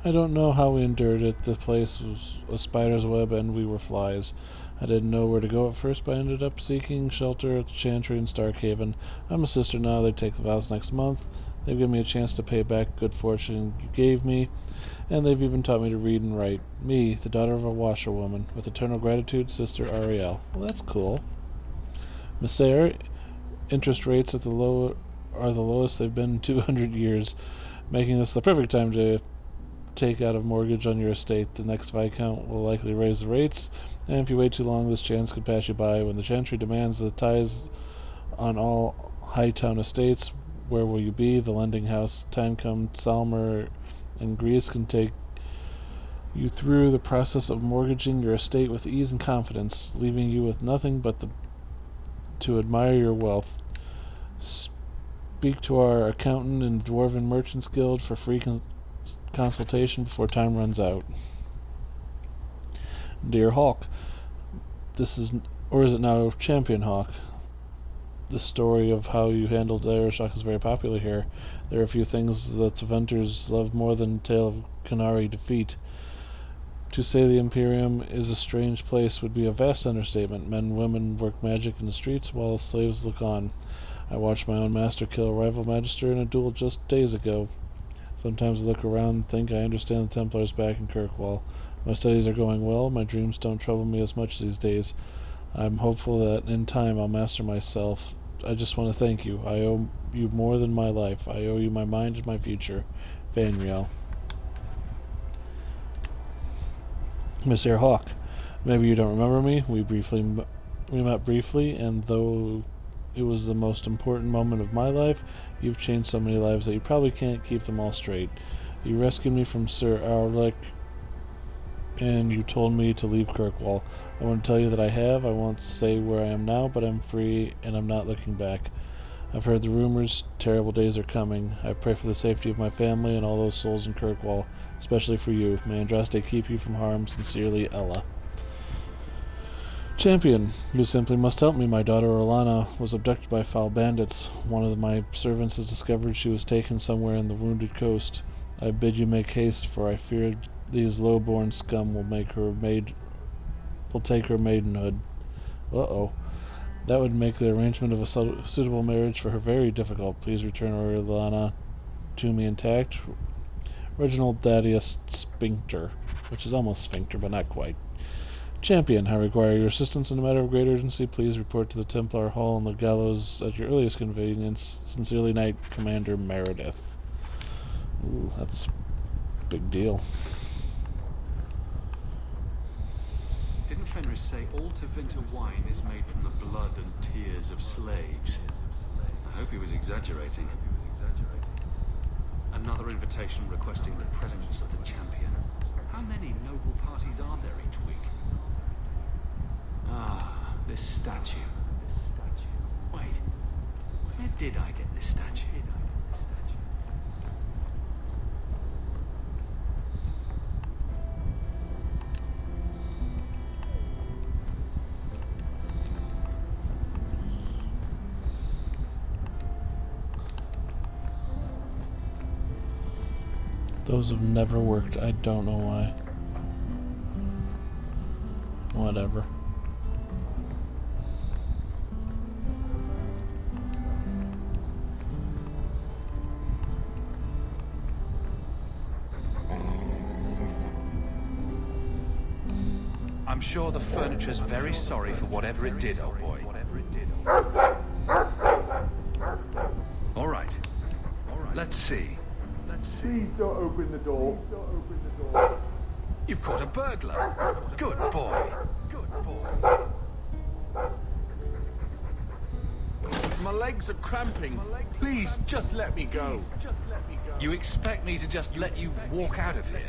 I don't know how we endured it. The place was a spider's web and we were flies. I didn't know where to go at first, but I ended up seeking shelter at the Chantry in Starkhaven. I'm a sister now. They take the vows next month. They've given me a chance to pay back good fortune you gave me, and they've even taught me to read and write. Me, the daughter of a washerwoman, with eternal gratitude, Sister Ariel. Well, that's cool. Miss Eyre, interest rates are the lowest they've been in 200 years, making this the perfect time to take out a mortgage on your estate. The next Viscount will likely raise the rates, and if you wait too long, this chance could pass you by. When the Chantry demands the tithes on all Hightown estates, where will you be? The lending house, Tancombe, Salmer, and Greece can take you through the process of mortgaging your estate with ease and confidence, leaving you with nothing but to admire your wealth. Speak to our accountant in the Dwarven Merchants Guild for free consultation before time runs out. Dear Hawk, this is, or is it now Champion Hawk? The story of how you handled Arashok is very popular here. There are a few things that Venters love more than a tale of Qunari defeat. To say the Imperium is a strange place would be a vast understatement. Men and women work magic in the streets while slaves look on. I watched my own master kill a rival magister in a duel just days ago. Sometimes I look around and think I understand the Templars back in Kirkwall. My studies are going well. My dreams don't trouble me as much these days. I'm hopeful that in time I'll master myself. I just want to thank you. I owe you more than my life. I owe you my mind and my future. Vanriel. Monsieur Hawk, maybe you don't remember me. We met briefly, and though it was the most important moment of my life, you've changed so many lives that you probably can't keep them all straight. You rescued me from Sir Aurlic, and you told me to leave Kirkwall. I want to tell you that I have. I won't say where I am now, but I'm free, and I'm not looking back. I've heard the rumors. Terrible days are coming. I pray for the safety of my family and all those souls in Kirkwall, especially for you. May Andraste keep you from harm. Sincerely, Ella. Champion, you simply must help me. My daughter Orlana was abducted by foul bandits. One of my servants has discovered she was taken somewhere in the Wounded Coast. I bid you make haste, for I fear these low-born scum will take her maidenhood. Uh-oh. That would make the arrangement of a suitable marriage for her very difficult. Please return Orlana to me intact. Reginald Thaddeus Sphincter, which is almost Sphincter, but not quite. Champion, I require your assistance in a matter of great urgency. Please report to the Templar Hall and the gallows at your earliest convenience. Sincerely, Knight Commander Meredith. Ooh, that's a big deal. Didn't Fenris say all Tevinter wine is made from the blood and tears of slaves? I hope he was exaggerating. Another invitation requesting the presence of the champion. How many noble parties are there each week? Ah, this statue. Wait, where did I get this statue? Those have never worked. I don't know why. Whatever. I'm sure the furniture's very sorry for whatever it did, old boy. All right. Let's see. Please don't open the door. You've caught a burglar. Good boy. My legs are cramping. Please, just let me go. You expect me to just let you walk out of here?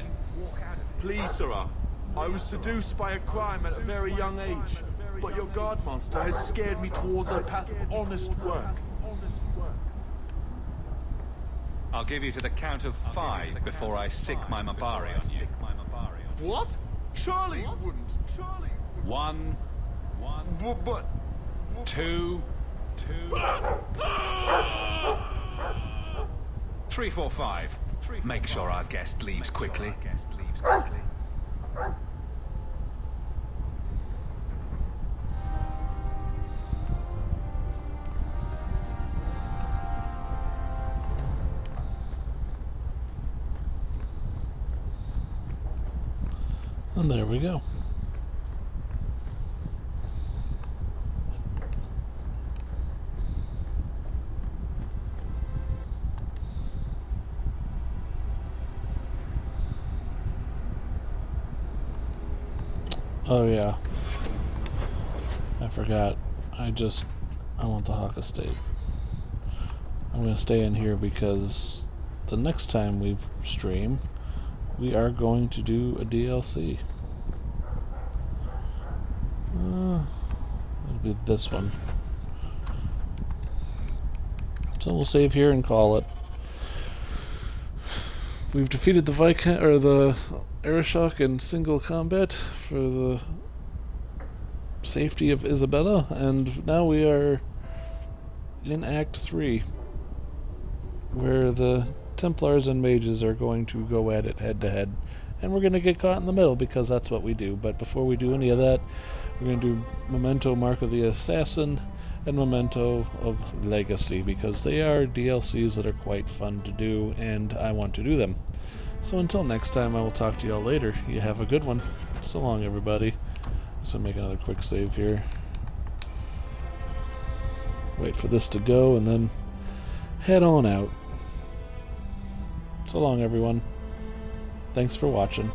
Please, Sirrah. I was seduced by a crime at a very young age, but your guard monster has scared me towards a path of honest work. I'll give you to the count of 5 before I sick my Mabari on you. What? Surely you wouldn't. 1, But 2, 3, 4, 5. Make sure our guest leaves quickly. And there we go. Oh yeah. I forgot. I want the Hawk Estate. I'm gonna stay in here because the next time we stream, we are going to do a DLC. It'll be this one. So we'll save here and call it. We've defeated the the Arashok in single combat for the safety of Isabella, and now we are in Act 3, where the Templars and Mages are going to go at it head to head, and we're going to get caught in the middle because that's what we do. But before we do any of that, we're going to do Memento Mark of the Assassin and Memento of Legacy, because they are DLCs that are quite fun to do, and I want to do them. So until next time, I will talk to y'all later. You have a good one. So long, everybody. So make another quick save here. Wait for this to go, and then head on out. So long, everyone. Thanks for watching.